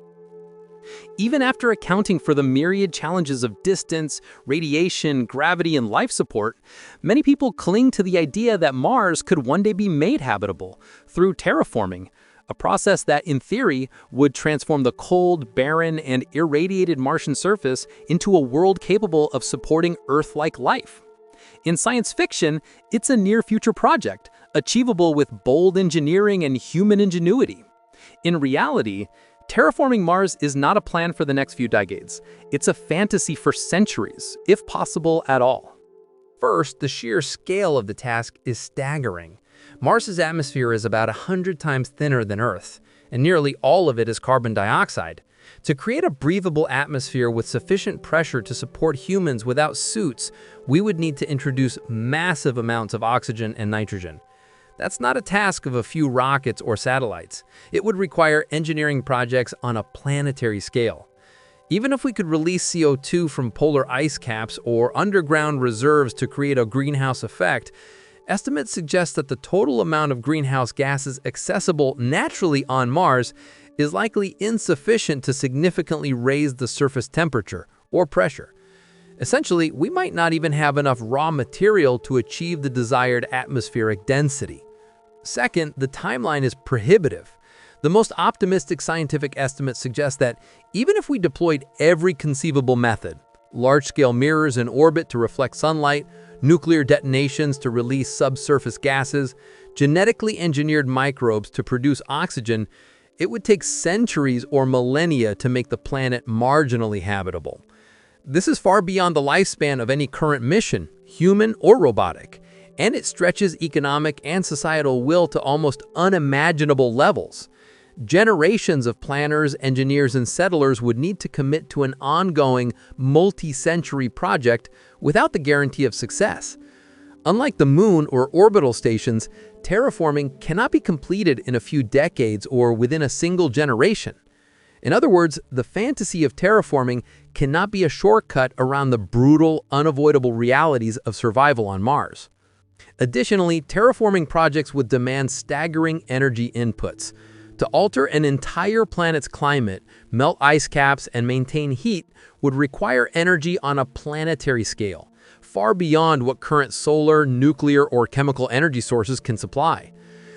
Even after accounting for the myriad challenges of distance, radiation, gravity, and life support, many people cling to the idea that Mars could one day be made habitable through terraforming, a process that, in theory, would transform the cold, barren, and irradiated Martian surface into a world capable of supporting Earth-like life. In science fiction, it's a near-future project, achievable with bold engineering and human ingenuity. In reality, terraforming Mars is not a plan for the next few decades. It's a fantasy for centuries, if possible at all. First, the sheer scale of the task is staggering. Mars's atmosphere is about 100 times thinner than Earth, and nearly all of it is carbon dioxide. To create a breathable atmosphere with sufficient pressure to support humans without suits, we would need to introduce massive amounts of oxygen and nitrogen. That's not a task of a few rockets or satellites. It would require engineering projects on a planetary scale. Even if we could release CO2 from polar ice caps or underground reserves to create a greenhouse effect, estimates suggest that the total amount of greenhouse gases accessible naturally on Mars is likely insufficient to significantly raise the surface temperature or pressure. Essentially, we might not even have enough raw material to achieve the desired atmospheric density. Second, the timeline is prohibitive. The most optimistic scientific estimates suggest that even if we deployed every conceivable method, large-scale mirrors in orbit to reflect sunlight, nuclear detonations to release subsurface gases, genetically engineered microbes to produce oxygen, it would take centuries or millennia to make the planet marginally habitable. This is far beyond the lifespan of any current mission, human or robotic, and it stretches economic and societal will to almost unimaginable levels. Generations of planners, engineers, and settlers would need to commit to an ongoing, multi-century project without the guarantee of success. Unlike the moon or orbital stations, terraforming cannot be completed in a few decades or within a single generation. In other words, the fantasy of terraforming cannot be a shortcut around the brutal, unavoidable realities of survival on Mars. Additionally, terraforming projects would demand staggering energy inputs. To alter an entire planet's climate, melt ice caps, and maintain heat would require energy on a planetary scale, far beyond what current solar, nuclear, or chemical energy sources can supply.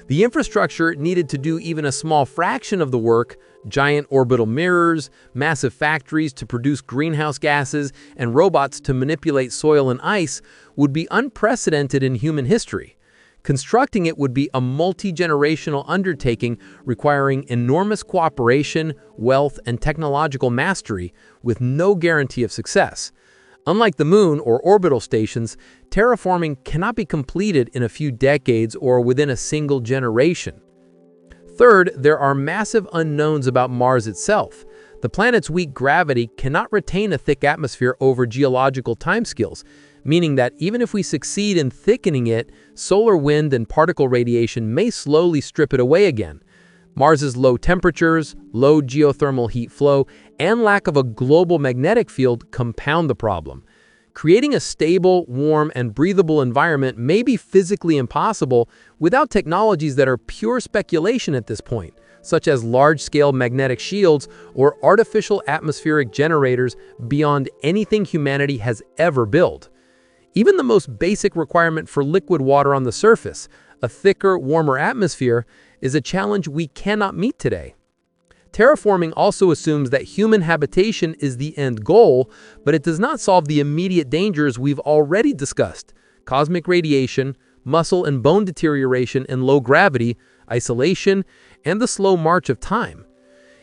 The infrastructure needed to do even a small fraction of the work, giant orbital mirrors, massive factories to produce greenhouse gases, and robots to manipulate soil and ice, would be unprecedented in human history. Constructing it would be a multi-generational undertaking requiring enormous cooperation, wealth, and technological mastery with no guarantee of success. Unlike the moon or orbital stations, terraforming cannot be completed in a few decades or within a single generation. Third, there are massive unknowns about Mars itself. The planet's weak gravity cannot retain a thick atmosphere over geological timescales, meaning that even if we succeed in thickening it, solar wind and particle radiation may slowly strip it away again. Mars's low temperatures, low geothermal heat flow, and lack of a global magnetic field compound the problem. Creating a stable, warm, and breathable environment may be physically impossible without technologies that are pure speculation at this point, such as large-scale magnetic shields or artificial atmospheric generators, beyond anything humanity has ever built. Even the most basic requirement for liquid water on the surface, a thicker, warmer atmosphere, is a challenge we cannot meet today. Terraforming also assumes that human habitation is the end goal, but it does not solve the immediate dangers we've already discussed: cosmic radiation, muscle and bone deterioration in low gravity, isolation, and the slow march of time.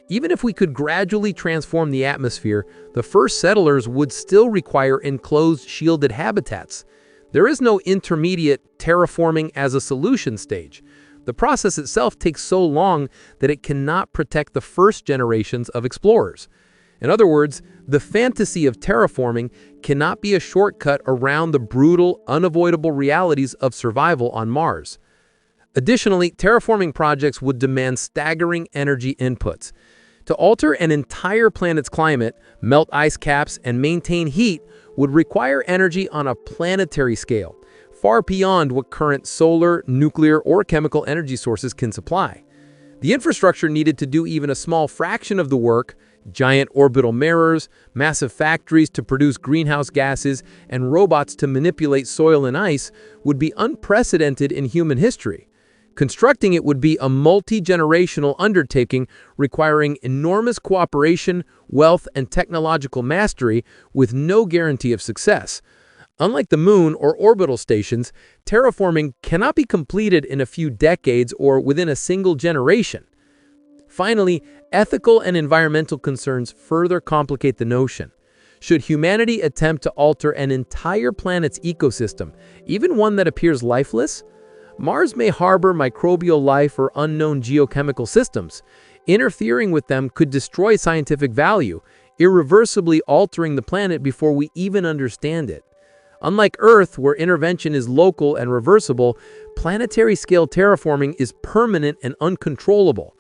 Even if we could gradually transform the atmosphere, the first settlers would still require enclosed, shielded habitats. There is no intermediate terraforming as a solution stage. The process itself takes so long that it cannot protect the first generations of explorers. In other words, the fantasy of terraforming cannot be a shortcut around the brutal, unavoidable realities of survival on Mars. Additionally, terraforming projects would demand staggering energy inputs. To alter an entire planet's climate, melt ice caps, and maintain heat would require energy on a planetary scale, far beyond what current solar, nuclear, or chemical energy sources can supply. The infrastructure needed to do even a small fraction of the work, giant orbital mirrors, massive factories to produce greenhouse gases, and robots to manipulate soil and ice, would be unprecedented in human history. Constructing it would be a multi-generational undertaking requiring enormous cooperation, wealth, and technological mastery with no guarantee of success. Unlike the moon or orbital stations, terraforming cannot be completed in a few decades or within a single generation. Finally, ethical and environmental concerns further complicate the notion. Should humanity attempt to alter an entire planet's ecosystem, even one that appears lifeless? Mars may harbor microbial life or unknown geochemical systems. Interfering with them could destroy scientific value, irreversibly altering the planet before we even understand it. Unlike Earth, where intervention is local and reversible, planetary-scale terraforming is permanent and uncontrollable.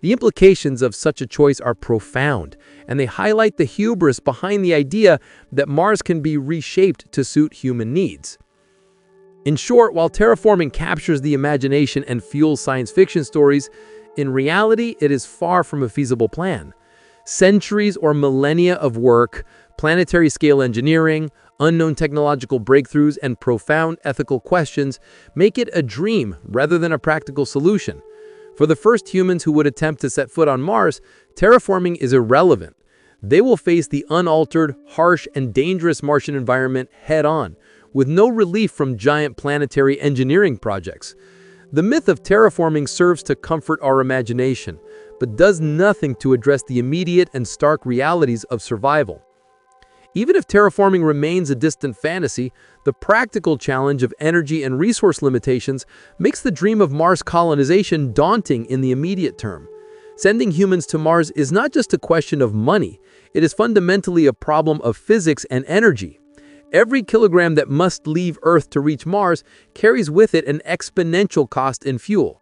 The implications of such a choice are profound, and they highlight the hubris behind the idea that Mars can be reshaped to suit human needs. In short, while terraforming captures the imagination and fuels science fiction stories, in reality, it is far from a feasible plan. Centuries or millennia of work, planetary-scale engineering, unknown technological breakthroughs, and profound ethical questions make it a dream rather than a practical solution. For the first humans who would attempt to set foot on Mars, terraforming is irrelevant. They will face the unaltered, harsh, and dangerous Martian environment head-on, with no relief from giant planetary engineering projects. The myth of terraforming serves to comfort our imagination, but does nothing to address the immediate and stark realities of survival. Even if terraforming remains a distant fantasy, the practical challenge of energy and resource limitations makes the dream of Mars colonization daunting in the immediate term. Sending humans to Mars is not just a question of money, it is fundamentally a problem of physics and energy. Every kilogram that must leave Earth to reach Mars carries with it an exponential cost in fuel.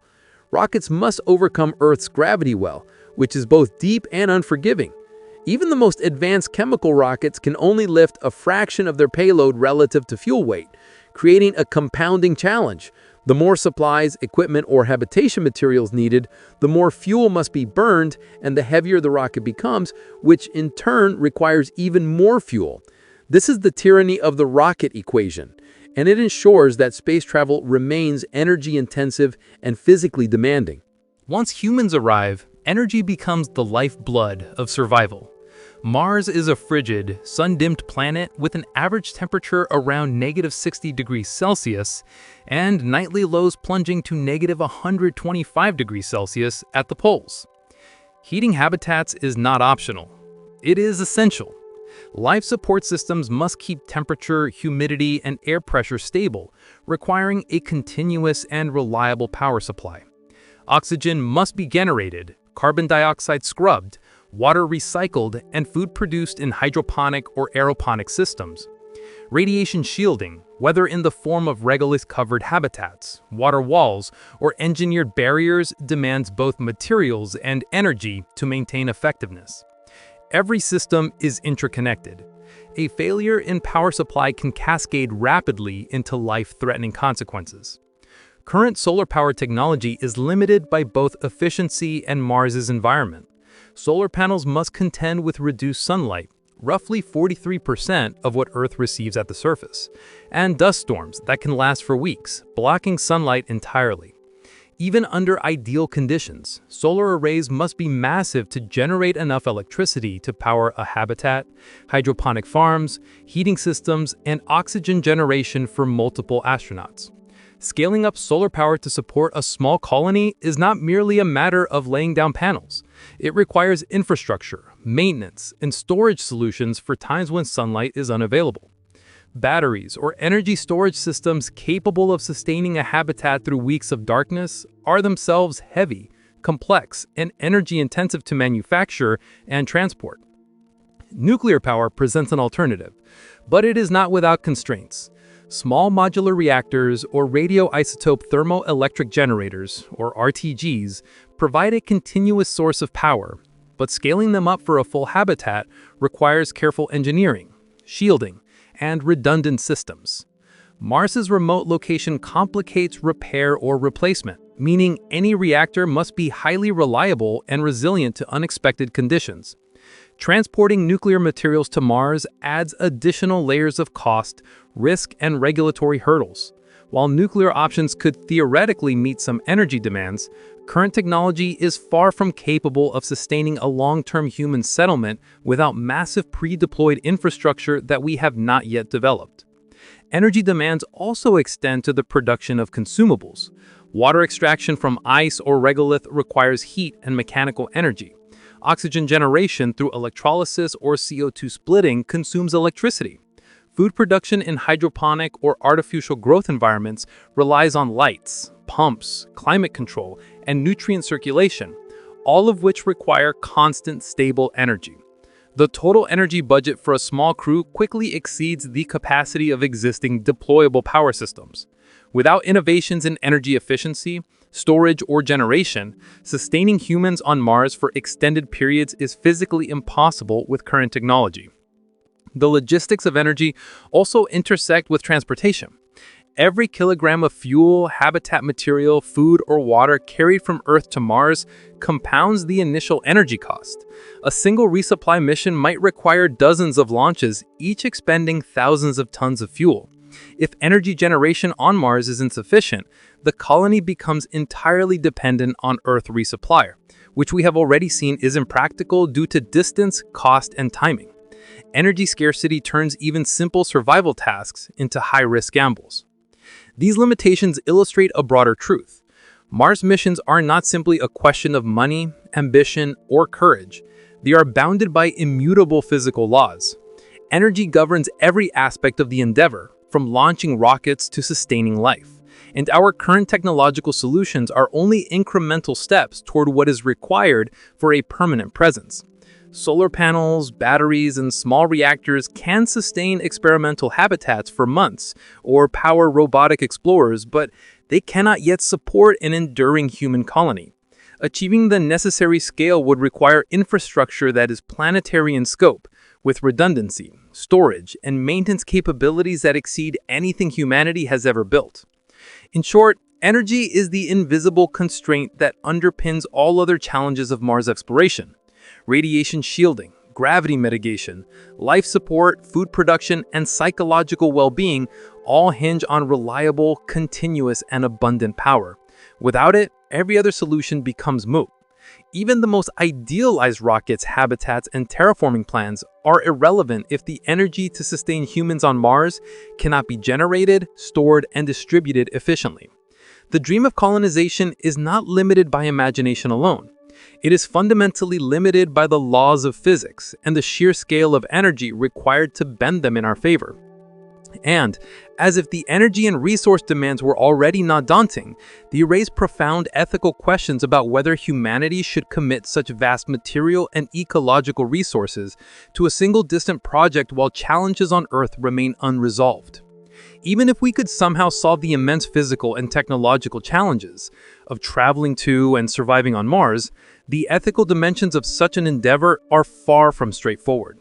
Rockets must overcome Earth's gravity well, which is both deep and unforgiving. Even the most advanced chemical rockets can only lift a fraction of their payload relative to fuel weight, creating a compounding challenge. The more supplies, equipment, or habitation materials needed, the more fuel must be burned, and the heavier the rocket becomes, which in turn requires even more fuel. This is the tyranny of the rocket equation, and it ensures that space travel remains energy-intensive and physically demanding. Once humans arrive, energy becomes the lifeblood of survival. Mars is a frigid, sun-dimmed planet with an average temperature around -60 degrees Celsius and nightly lows plunging to -125 degrees Celsius at the poles. Heating habitats is not optional. It is essential. Life support systems must keep temperature, humidity, and air pressure stable, requiring a continuous and reliable power supply. Oxygen must be generated, carbon dioxide scrubbed, water recycled, and food produced in hydroponic or aeroponic systems. Radiation shielding, whether in the form of regolith-covered habitats, water walls, or engineered barriers, demands both materials and energy to maintain effectiveness. Every system is interconnected. A failure in power supply can cascade rapidly into life-threatening consequences. Current solar power technology is limited by both efficiency and Mars's environment. Solar panels must contend with reduced sunlight, roughly 43% of what Earth receives at the surface, and dust storms that can last for weeks, blocking sunlight entirely. Even under ideal conditions, solar arrays must be massive to generate enough electricity to power a habitat, hydroponic farms, heating systems, and oxygen generation for multiple astronauts. Scaling up solar power to support a small colony is not merely a matter of laying down panels. It requires infrastructure, maintenance, and storage solutions for times when sunlight is unavailable. Batteries or energy storage systems capable of sustaining a habitat through weeks of darkness are themselves heavy, complex, and energy-intensive to manufacture and transport. Nuclear power presents an alternative, but it is not without constraints. Small modular reactors or radioisotope thermoelectric generators, or RTGs, provide a continuous source of power, but scaling them up for a full habitat requires careful engineering, shielding, and redundant systems. Mars's remote location complicates repair or replacement, meaning any reactor must be highly reliable and resilient to unexpected conditions. Transporting nuclear materials to Mars adds additional layers of cost, risk, and regulatory hurdles. While nuclear options could theoretically meet some energy demands, current technology is far from capable of sustaining a long-term human settlement without massive pre-deployed infrastructure that we have not yet developed. Energy demands also extend to the production of consumables. Water extraction from ice or regolith requires heat and mechanical energy. Oxygen generation through electrolysis or CO2 splitting consumes electricity. Food production in hydroponic or artificial growth environments relies on lights, pumps, climate control, and nutrient circulation, all of which require constant, stable energy. The total energy budget for a small crew quickly exceeds the capacity of existing deployable power systems. Without innovations in energy efficiency, storage, or generation, sustaining humans on Mars for extended periods is physically impossible with current technology. The logistics of energy also intersect with transportation. Every kilogram of fuel, habitat material, food, or water carried from Earth to Mars compounds the initial energy cost. A single resupply mission might require dozens of launches, each expending thousands of tons of fuel. If energy generation on Mars is insufficient, the colony becomes entirely dependent on Earth resupplier, which we have already seen is impractical due to distance, cost, and timing. Energy scarcity turns even simple survival tasks into high-risk gambles. These limitations illustrate a broader truth. Mars missions are not simply a question of money, ambition, or courage. They are bounded by immutable physical laws. Energy governs every aspect of the endeavor, from launching rockets to sustaining life. And our current technological solutions are only incremental steps toward what is required for a permanent presence. Solar panels, batteries, and small reactors can sustain experimental habitats for months or power robotic explorers, but they cannot yet support an enduring human colony. Achieving the necessary scale would require infrastructure that is planetary in scope, with redundancy, storage, and maintenance capabilities that exceed anything humanity has ever built. In short, energy is the invisible constraint that underpins all other challenges of Mars exploration. Radiation shielding, gravity mitigation, life support, food production, and psychological well-being all hinge on reliable, continuous, and abundant power. Without it, every other solution becomes moot. Even the most idealized rockets, habitats, and terraforming plans are irrelevant if the energy to sustain humans on Mars cannot be generated, stored, and distributed efficiently. The dream of colonization is not limited by imagination alone. It is fundamentally limited by the laws of physics and the sheer scale of energy required to bend them in our favor. And, as if the energy and resource demands were already not daunting, they raise profound ethical questions about whether humanity should commit such vast material and ecological resources to a single distant project while challenges on Earth remain unresolved. Even if we could somehow solve the immense physical and technological challenges of traveling to and surviving on Mars, the ethical dimensions of such an endeavor are far from straightforward.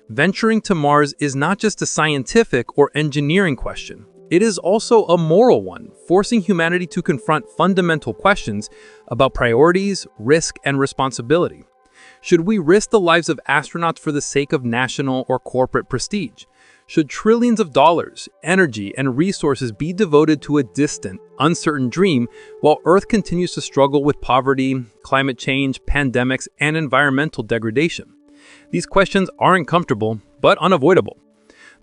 Venturing to Mars is not just a scientific or engineering question. It is also a moral one, forcing humanity to confront fundamental questions about priorities, risk, and responsibility. Should we risk the lives of astronauts for the sake of national or corporate prestige? Should trillions of dollars, energy, and resources be devoted to a distant, uncertain dream while Earth continues to struggle with poverty, climate change, pandemics, and environmental degradation? These questions are uncomfortable, but unavoidable.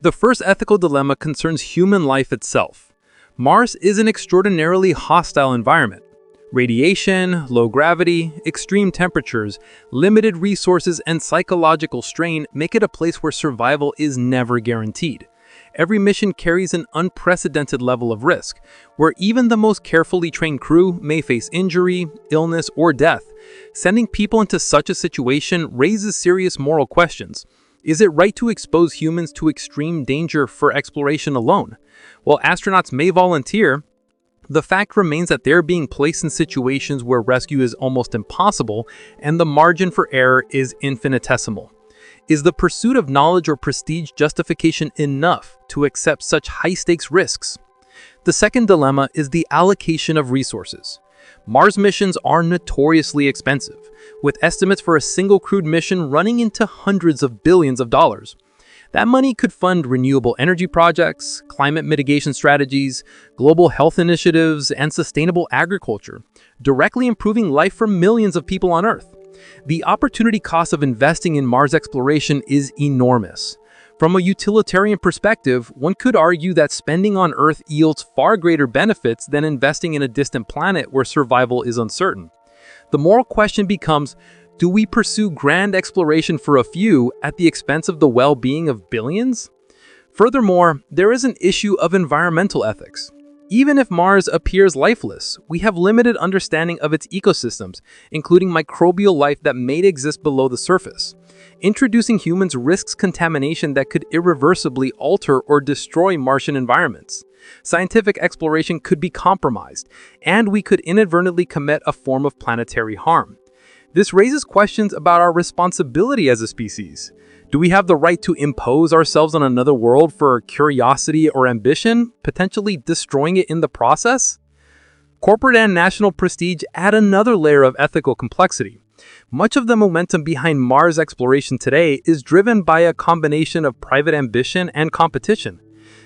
The first ethical dilemma concerns human life itself. Mars is an extraordinarily hostile environment. Radiation, low gravity, extreme temperatures, limited resources, and psychological strain make it a place where survival is never guaranteed. Every mission carries an unprecedented level of risk, where even the most carefully trained crew may face injury, illness, or death. Sending people into such a situation raises serious moral questions. Is it right to expose humans to extreme danger for exploration alone? While astronauts may volunteer, the fact remains that they're being placed in situations where rescue is almost impossible and the margin for error is infinitesimal. Is the pursuit of knowledge or prestige justification enough to accept such high-stakes risks? The second dilemma is the allocation of resources. Mars missions are notoriously expensive, with estimates for a single crewed mission running into hundreds of billions of dollars. That money could fund renewable energy projects, climate mitigation strategies, global health initiatives, and sustainable agriculture, directly improving life for millions of people on Earth. The opportunity cost of investing in Mars exploration is enormous. From a utilitarian perspective, one could argue that spending on Earth yields far greater benefits than investing in a distant planet where survival is uncertain. The moral question becomes, do we pursue grand exploration for a few at the expense of the well-being of billions? Furthermore, there is an issue of environmental ethics. Even if Mars appears lifeless, we have limited understanding of its ecosystems, including microbial life that may exist below the surface. Introducing humans risks contamination that could irreversibly alter or destroy Martian environments. Scientific exploration could be compromised, and we could inadvertently commit a form of planetary harm. This raises questions about our responsibility as a species. Do we have the right to impose ourselves on another world for curiosity or ambition, potentially destroying it in the process? Corporate and national prestige add another layer of ethical complexity. Much of the momentum behind Mars exploration today is driven by a combination of private ambition and competition.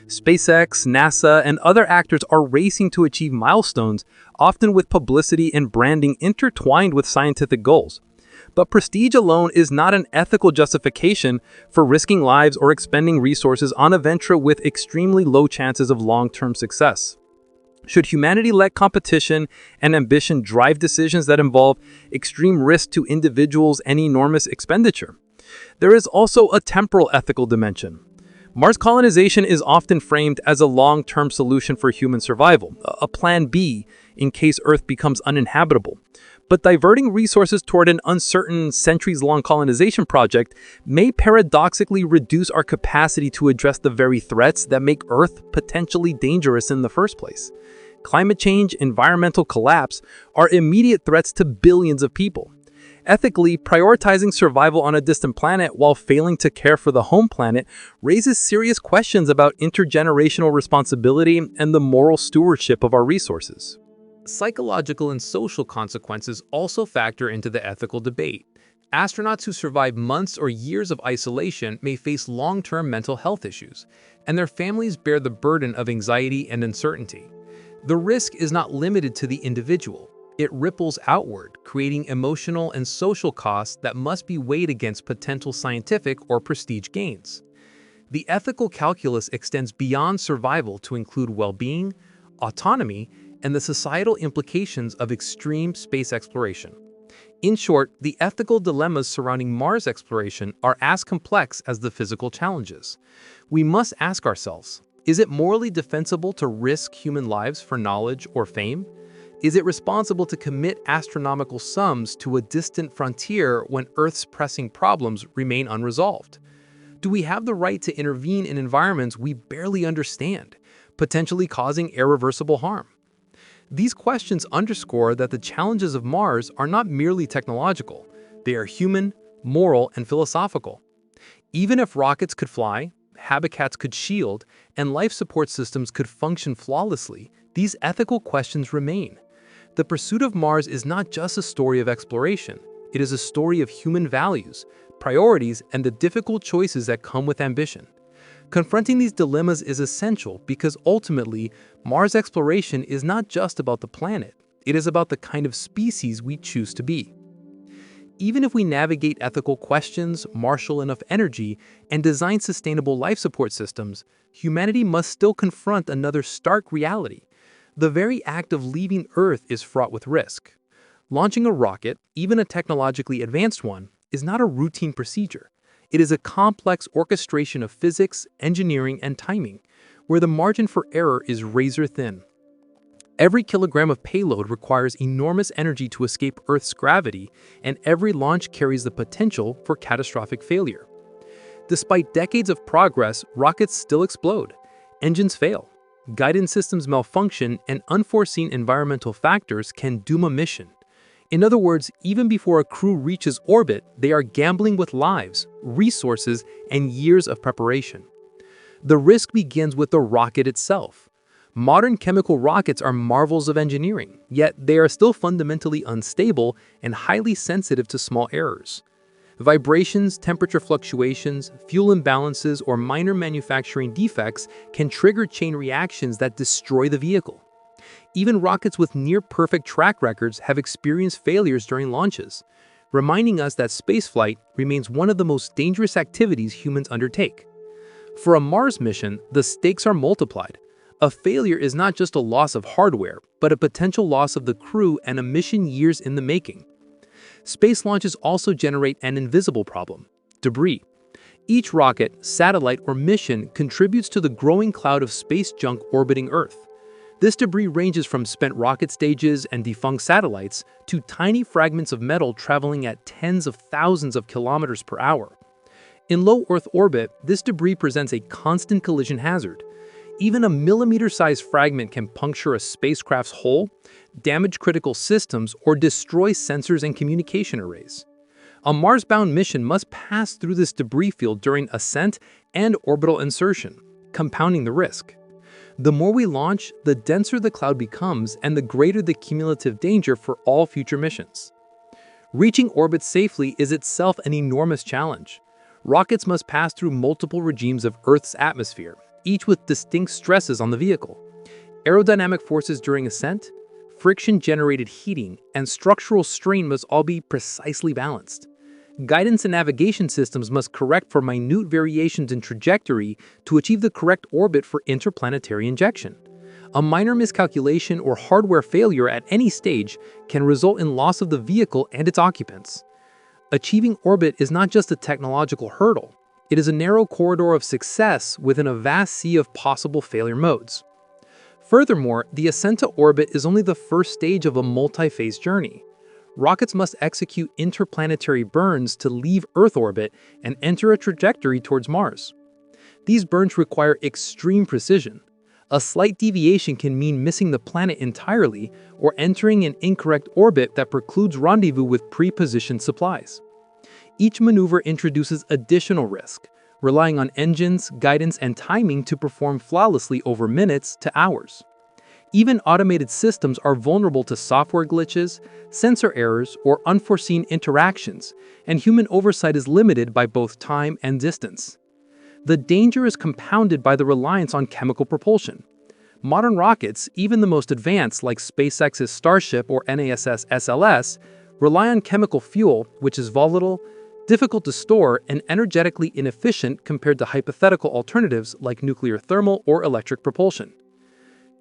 SpaceX, NASA, and other actors are racing to achieve milestones, often with publicity and branding intertwined with scientific goals. But prestige alone is not an ethical justification for risking lives or expending resources on a venture with extremely low chances of long-term success. Should humanity let competition and ambition drive decisions that involve extreme risk to individuals and enormous expenditure? There is also a temporal ethical dimension. Mars colonization is often framed as a long-term solution for human survival, a plan B in case Earth becomes uninhabitable. But diverting resources toward an uncertain, centuries-long colonization project may paradoxically reduce our capacity to address the very threats that make Earth potentially dangerous in the first place. Climate change, environmental collapse are immediate threats to billions of people. Ethically, prioritizing survival on a distant planet while failing to care for the home planet raises serious questions about intergenerational responsibility and the moral stewardship of our resources. Psychological and social consequences also factor into the ethical debate. Astronauts who survive months or years of isolation may face long-term mental health issues, and their families bear the burden of anxiety and uncertainty. The risk is not limited to the individual. It ripples outward, creating emotional and social costs that must be weighed against potential scientific or prestige gains. The ethical calculus extends beyond survival to include well-being, autonomy, and the societal implications of extreme space exploration. In short, the ethical dilemmas surrounding Mars exploration are as complex as the physical challenges. We must ask ourselves, is it morally defensible to risk human lives for knowledge or fame? Is it responsible to commit astronomical sums to a distant frontier when Earth's pressing problems remain unresolved? Do we have the right to intervene in environments we barely understand, potentially causing irreversible harm? These questions underscore that the challenges of Mars are not merely technological. They are human, moral, and philosophical. Even if rockets could fly, habitats could shield, and life support systems could function flawlessly, these ethical questions remain. The pursuit of Mars is not just a story of exploration. It is a story of human values, priorities, and the difficult choices that come with ambition. Confronting these dilemmas is essential because ultimately, Mars exploration is not just about the planet. It is about the kind of species we choose to be. Even if we navigate ethical questions, marshal enough energy, and design sustainable life support systems, humanity must still confront another stark reality. The very act of leaving Earth is fraught with risk. Launching a rocket, even a technologically advanced one, is not a routine procedure. It is a complex orchestration of physics, engineering, and timing, where the margin for error is razor thin. Every kilogram of payload requires enormous energy to escape Earth's gravity, and every launch carries the potential for catastrophic failure. Despite decades of progress, rockets still explode. Engines fail. Guidance systems malfunction, and unforeseen environmental factors can doom a mission. In other words, even before a crew reaches orbit, they are gambling with lives, resources, and years of preparation. The risk begins with the rocket itself. Modern chemical rockets are marvels of engineering, yet they are still fundamentally unstable and highly sensitive to small errors. Vibrations, temperature fluctuations, fuel imbalances, or minor manufacturing defects can trigger chain reactions that destroy the vehicle. Even rockets with near-perfect track records have experienced failures during launches, reminding us that spaceflight remains one of the most dangerous activities humans undertake. For a Mars mission, the stakes are multiplied. A failure is not just a loss of hardware, but a potential loss of the crew and a mission years in the making. Space launches also generate an invisible problem: debris. Each rocket, satellite, or mission contributes to the growing cloud of space junk orbiting Earth. This debris ranges from spent rocket stages and defunct satellites to tiny fragments of metal traveling at tens of thousands of kilometers per hour. In low Earth orbit, this debris presents a constant collision hazard. Even a millimeter-sized fragment can puncture a spacecraft's hull, damage critical systems, or destroy sensors and communication arrays. A Mars-bound mission must pass through this debris field during ascent and orbital insertion, compounding the risk. The more we launch, the denser the cloud becomes and the greater the cumulative danger for all future missions. Reaching orbit safely is itself an enormous challenge. Rockets must pass through multiple regimes of Earth's atmosphere, each with distinct stresses on the vehicle. Aerodynamic forces during ascent, friction-generated heating, and structural strain must all be precisely balanced. Guidance and navigation systems must correct for minute variations in trajectory to achieve the correct orbit for interplanetary injection. A minor miscalculation or hardware failure at any stage can result in loss of the vehicle and its occupants. Achieving orbit is not just a technological hurdle. It is a narrow corridor of success within a vast sea of possible failure modes. Furthermore, the ascent to orbit is only the first stage of a multi-phase journey. Rockets must execute interplanetary burns to leave Earth orbit and enter a trajectory towards Mars. These burns require extreme precision. A slight deviation can mean missing the planet entirely or entering an incorrect orbit that precludes rendezvous with pre-positioned supplies. Each maneuver introduces additional risk, relying on engines, guidance, and timing to perform flawlessly over minutes to hours. Even automated systems are vulnerable to software glitches, sensor errors, or unforeseen interactions, and human oversight is limited by both time and distance. The danger is compounded by the reliance on chemical propulsion. Modern rockets, even the most advanced like SpaceX's Starship or NASA's SLS, rely on chemical fuel, which is volatile, difficult to store, and energetically inefficient compared to hypothetical alternatives like nuclear thermal or electric propulsion.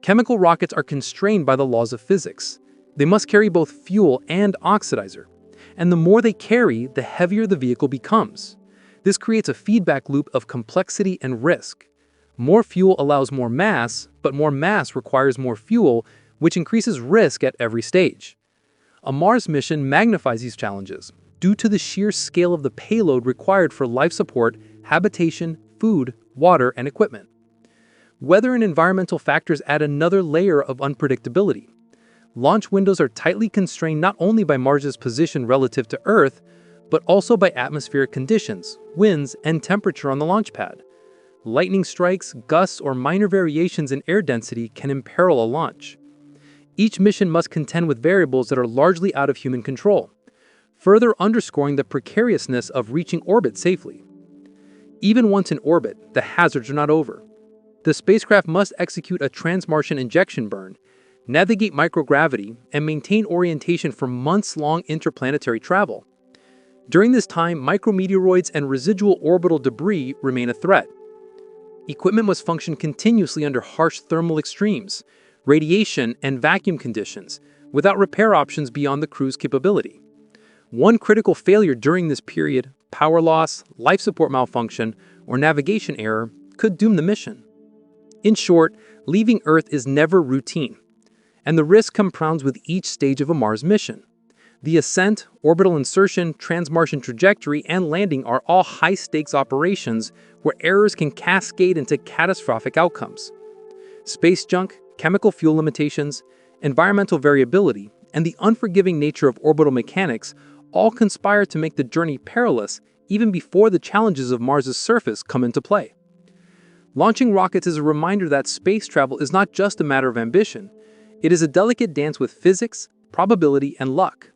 Chemical rockets are constrained by the laws of physics. They must carry both fuel and oxidizer, and the more they carry, the heavier the vehicle becomes. This creates a feedback loop of complexity and risk. More fuel allows more mass, but more mass requires more fuel, which increases risk at every stage. A Mars mission magnifies these challenges due to the sheer scale of the payload required for life support, habitation, food, water, and equipment. Weather and environmental factors add another layer of unpredictability. Launch windows are tightly constrained not only by Mars's position relative to Earth, but also by atmospheric conditions, winds, and temperature on the launch pad. Lightning strikes, gusts, or minor variations in air density can imperil a launch. Each mission must contend with variables that are largely out of human control, further underscoring the precariousness of reaching orbit safely. Even once in orbit, the hazards are not over. The spacecraft must execute a trans-Martian injection burn, navigate microgravity, and maintain orientation for months-long interplanetary travel. During this time, micrometeoroids and residual orbital debris remain a threat. Equipment must function continuously under harsh thermal extremes, radiation, and vacuum conditions, without repair options beyond the crew's capability. One critical failure during this period, power loss, life support malfunction, or navigation error, could doom the mission. In short, leaving Earth is never routine, and the risk compounds with each stage of a Mars mission. The ascent, orbital insertion, trans-Martian trajectory, and landing are all high-stakes operations where errors can cascade into catastrophic outcomes. Space junk, chemical fuel limitations, environmental variability, and the unforgiving nature of orbital mechanics all conspire to make the journey perilous even before the challenges of Mars's surface come into play. Launching rockets is a reminder that space travel is not just a matter of ambition. It is a delicate dance with physics, probability, and luck.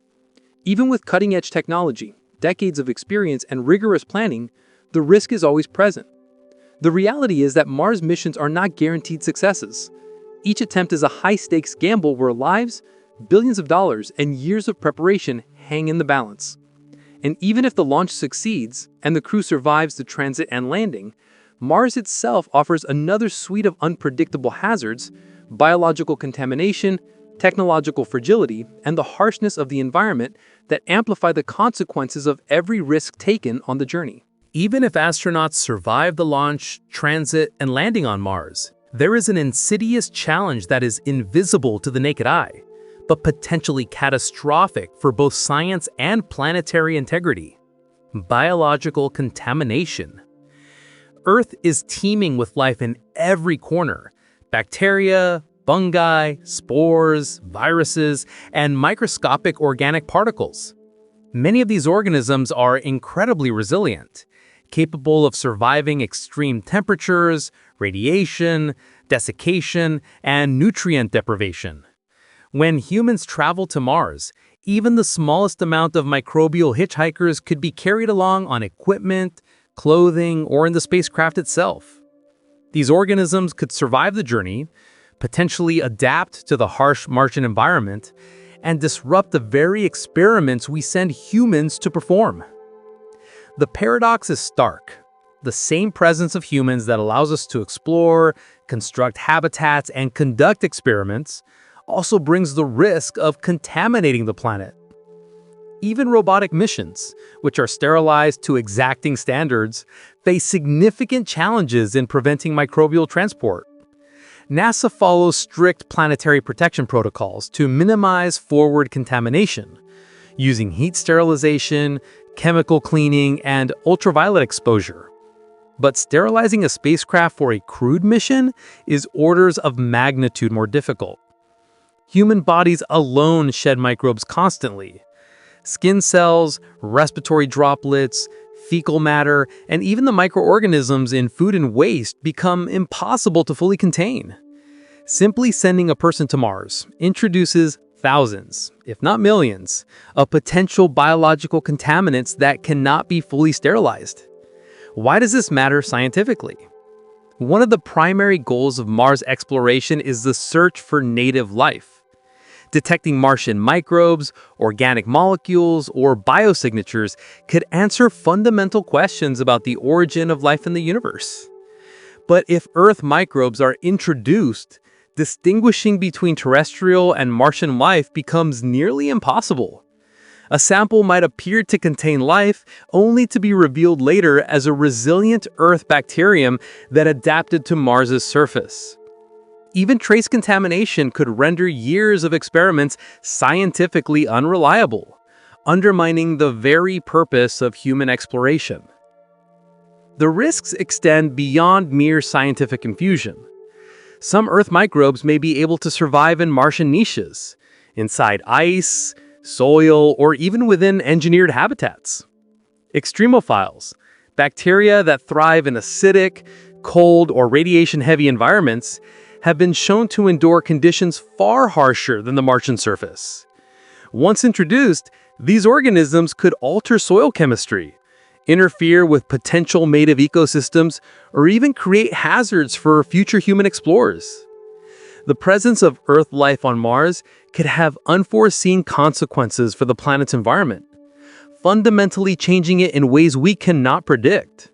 Even with cutting-edge technology, decades of experience, and rigorous planning, the risk is always present. The reality is that Mars missions are not guaranteed successes. Each attempt is a high-stakes gamble where lives, billions of dollars, and years of preparation hang in the balance. And even if the launch succeeds and the crew survives the transit and landing, Mars itself offers another suite of unpredictable hazards: biological contamination, technological fragility, and the harshness of the environment that amplify the consequences of every risk taken on the journey. Even if astronauts survive the launch, transit, and landing on Mars, there is an insidious challenge that is invisible to the naked eye, but potentially catastrophic for both science and planetary integrity: biological contamination. Earth is teeming with life in every corner: bacteria, fungi, spores, viruses, and microscopic organic particles. Many of these organisms are incredibly resilient, capable of surviving extreme temperatures, radiation, desiccation, and nutrient deprivation. When humans travel to Mars, even the smallest amount of microbial hitchhikers could be carried along on equipment, clothing, or in the spacecraft itself. These organisms could survive the journey, potentially adapt to the harsh Martian environment, and disrupt the very experiments we send humans to perform. The paradox is stark. The same presence of humans that allows us to explore, construct habitats, and conduct experiments also brings the risk of contaminating the planet. Even robotic missions, which are sterilized to exacting standards, face significant challenges in preventing microbial transport. NASA follows strict planetary protection protocols to minimize forward contamination, using heat sterilization, chemical cleaning, and ultraviolet exposure. But sterilizing a spacecraft for a crewed mission is orders of magnitude more difficult. Human bodies alone shed microbes constantly. Skin cells, respiratory droplets, fecal matter, and even the microorganisms in food and waste become impossible to fully contain. Simply sending a person to Mars introduces thousands, if not millions, of potential biological contaminants that cannot be fully sterilized. Why does this matter scientifically? One of the primary goals of Mars exploration is the search for native life. Detecting Martian microbes, organic molecules, or biosignatures could answer fundamental questions about the origin of life in the universe. But if Earth microbes are introduced, distinguishing between terrestrial and Martian life becomes nearly impossible. A sample might appear to contain life, only to be revealed later as a resilient Earth bacterium that adapted to Mars's surface. Even trace contamination could render years of experiments scientifically unreliable, undermining the very purpose of human exploration. The risks extend beyond mere scientific confusion. Some Earth microbes may be able to survive in Martian niches, inside ice, soil, or even within engineered habitats. Extremophiles, bacteria that thrive in acidic, cold, or radiation-heavy environments have been shown to endure conditions far harsher than the Martian surface. Once introduced, these organisms could alter soil chemistry, interfere with potential native ecosystems, or even create hazards for future human explorers. The presence of Earth life on Mars could have unforeseen consequences for the planet's environment, fundamentally changing it in ways we cannot predict.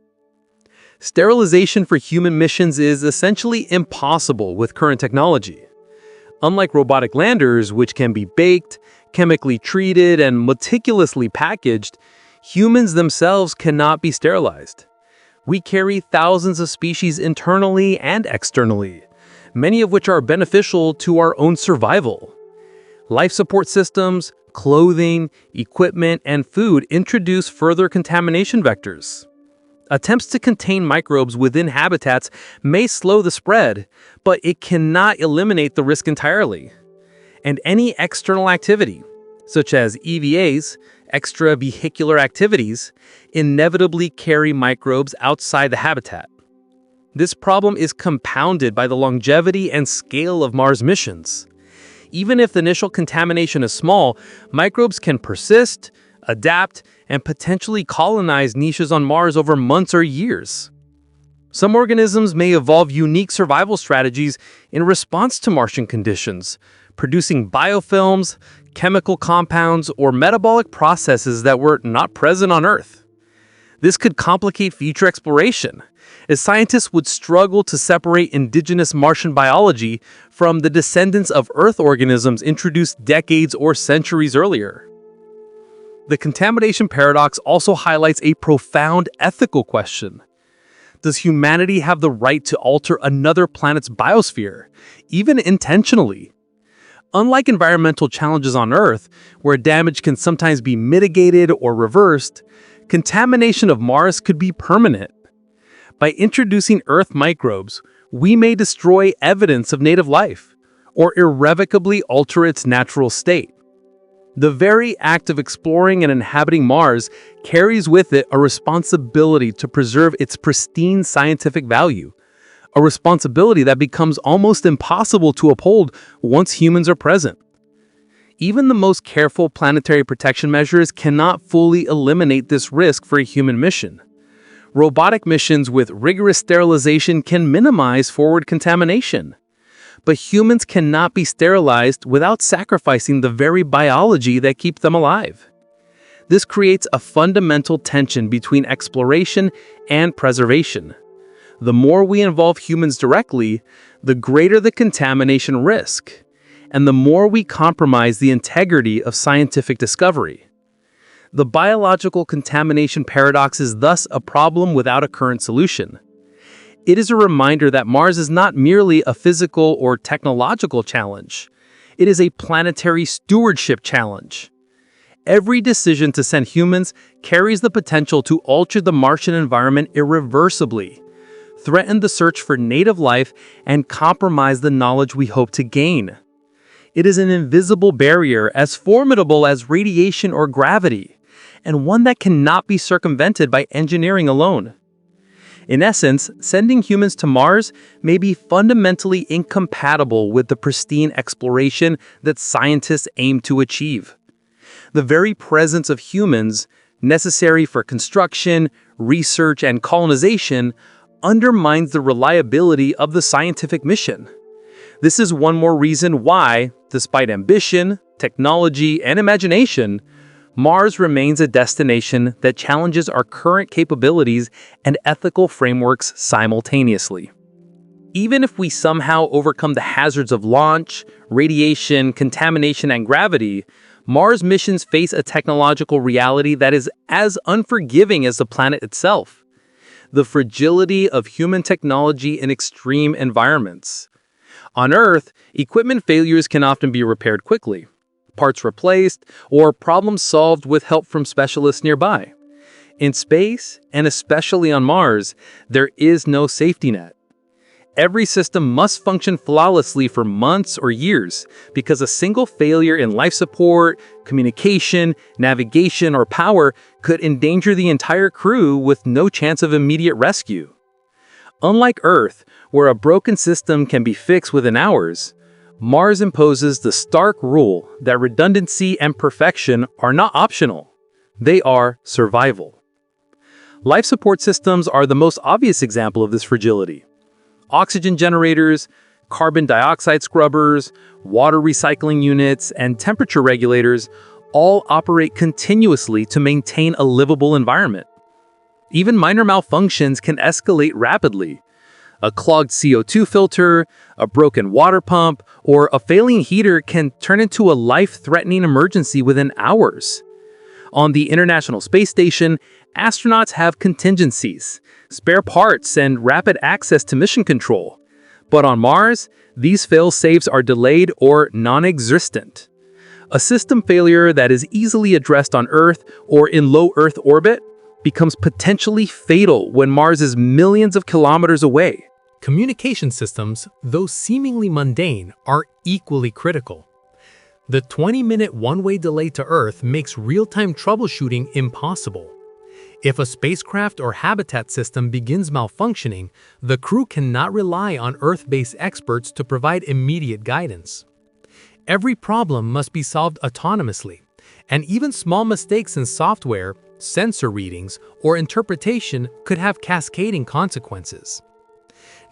Sterilization for human missions is essentially impossible with current technology. Unlike robotic landers, which can be baked, chemically treated, and meticulously packaged, humans themselves cannot be sterilized. We carry thousands of species internally and externally, many of which are beneficial to our own survival. Life support systems, clothing, equipment, and food introduce further contamination vectors. Attempts to contain microbes within habitats may slow the spread, but it cannot eliminate the risk entirely. And any external activity, such as EVAs, extravehicular activities, inevitably carry microbes outside the habitat. This problem is compounded by the longevity and scale of Mars missions. Even if the initial contamination is small, microbes can persist, adapt, and potentially colonize niches on Mars over months or years. Some organisms may evolve unique survival strategies in response to Martian conditions, producing biofilms, chemical compounds, or metabolic processes that were not present on Earth. This could complicate future exploration, as scientists would struggle to separate indigenous Martian biology from the descendants of Earth organisms introduced decades or centuries earlier. The contamination paradox also highlights a profound ethical question. Does humanity have the right to alter another planet's biosphere, even intentionally? Unlike environmental challenges on Earth, where damage can sometimes be mitigated or reversed, contamination of Mars could be permanent. By introducing Earth microbes, we may destroy evidence of native life, or irrevocably alter its natural state. The very act of exploring and inhabiting Mars carries with it a responsibility to preserve its pristine scientific value, a responsibility that becomes almost impossible to uphold once humans are present. Even the most careful planetary protection measures cannot fully eliminate this risk for a human mission. Robotic missions with rigorous sterilization can minimize forward contamination. But humans cannot be sterilized without sacrificing the very biology that keeps them alive. This creates a fundamental tension between exploration and preservation. The more we involve humans directly, the greater the contamination risk, and the more we compromise the integrity of scientific discovery. The biological contamination paradox is thus a problem without a current solution. It is a reminder that Mars is not merely a physical or technological challenge. It is a planetary stewardship challenge. Every decision to send humans carries the potential to alter the Martian environment irreversibly, threaten the search for native life, and compromise the knowledge we hope to gain. It is an invisible barrier as formidable as radiation or gravity, and one that cannot be circumvented by engineering alone. In essence, sending humans to Mars may be fundamentally incompatible with the pristine exploration that scientists aim to achieve. The very presence of humans, necessary for construction, research, and colonization, undermines the reliability of the scientific mission. This is one more reason why, despite ambition, technology, and imagination, Mars remains a destination that challenges our current capabilities and ethical frameworks simultaneously. Even if we somehow overcome the hazards of launch, radiation, contamination, and gravity, Mars missions face a technological reality that is as unforgiving as the planet itself: the fragility of human technology in extreme environments. On Earth, equipment failures can often be repaired quickly, parts replaced, or problems solved with help from specialists nearby. In space, and especially on Mars, there is no safety net. Every system must function flawlessly for months or years because a single failure in life support, communication, navigation, or power could endanger the entire crew with no chance of immediate rescue. Unlike Earth, where a broken system can be fixed within hours, Mars imposes the stark rule that redundancy and perfection are not optional. They are survival. Life support systems are the most obvious example of this fragility. Oxygen generators, carbon dioxide scrubbers, water recycling units, and temperature regulators all operate continuously to maintain a livable environment. Even minor malfunctions can escalate rapidly. A clogged CO2 filter, a broken water pump, or a failing heater can turn into a life-threatening emergency within hours. On the International Space Station, astronauts have contingencies, spare parts, and rapid access to mission control. But on Mars, these fail-safes are delayed or non-existent. A system failure that is easily addressed on Earth or in low Earth orbit becomes potentially fatal when Mars is millions of kilometers away. Communication systems, though seemingly mundane, are equally critical. The 20-minute one-way delay to Earth makes real-time troubleshooting impossible. If a spacecraft or habitat system begins malfunctioning, the crew cannot rely on Earth-based experts to provide immediate guidance. Every problem must be solved autonomously, and even small mistakes in software, sensor readings, or interpretation could have cascading consequences.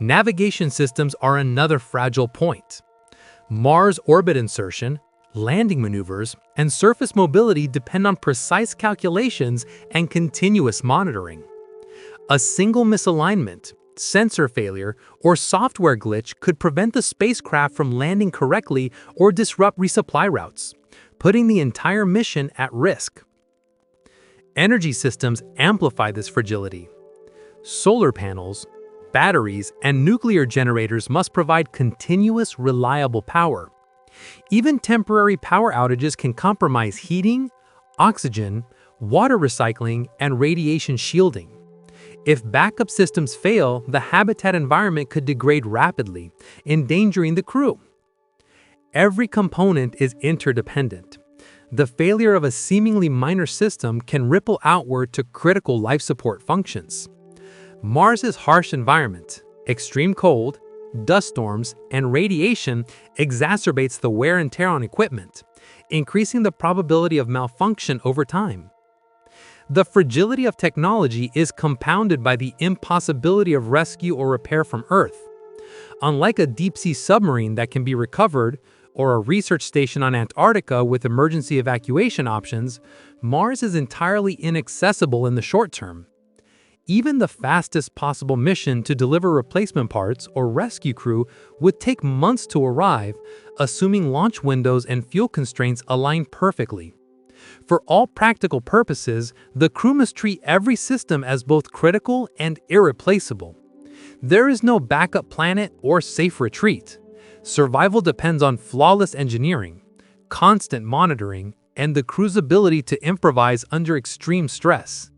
Navigation systems are another fragile point. Mars orbit insertion, landing maneuvers, and surface mobility depend on precise calculations and continuous monitoring. A single misalignment, sensor failure, or software glitch could prevent the spacecraft from landing correctly or disrupt resupply routes, putting the entire mission at risk. Energy systems amplify this fragility. Solar panels, batteries, and nuclear generators must provide continuous, reliable power. Even temporary power outages can compromise heating, oxygen, water recycling, and radiation shielding. If backup systems fail, the habitat environment could degrade rapidly, endangering the crew. Every component is interdependent. The failure of a seemingly minor system can ripple outward to critical life support functions. Mars's harsh environment, extreme cold, dust storms, and radiation exacerbates the wear and tear on equipment, increasing the probability of malfunction over time. The fragility of technology is compounded by the impossibility of rescue or repair from Earth. Unlike a deep-sea submarine that can be recovered, or a research station on Antarctica with emergency evacuation options, Mars is entirely inaccessible in the short term. Even the fastest possible mission to deliver replacement parts or rescue crew would take months to arrive, assuming launch windows and fuel constraints align perfectly. For all practical purposes, the crew must treat every system as both critical and irreplaceable. There is no backup planet or safe retreat. Survival depends on flawless engineering, constant monitoring, and the crew's ability to improvise under extreme stress.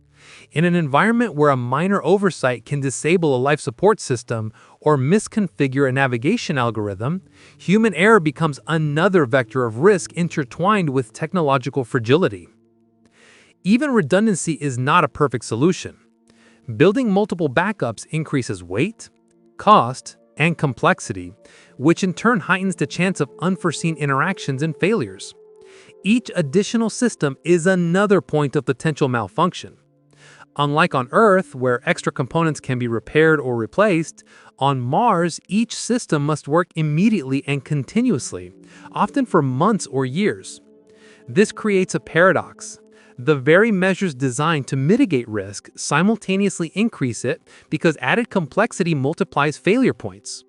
In an environment where a minor oversight can disable a life support system or misconfigure a navigation algorithm, human error becomes another vector of risk intertwined with technological fragility. Even redundancy is not a perfect solution. Building multiple backups increases weight, cost, and complexity, which in turn heightens the chance of unforeseen interactions and failures. Each additional system is another point of potential malfunction. Unlike on Earth, where extra components can be repaired or replaced, on Mars, each system must work immediately and continuously, often for months or years. This creates a paradox. The very measures designed to mitigate risk simultaneously increase it because added complexity multiplies failure points.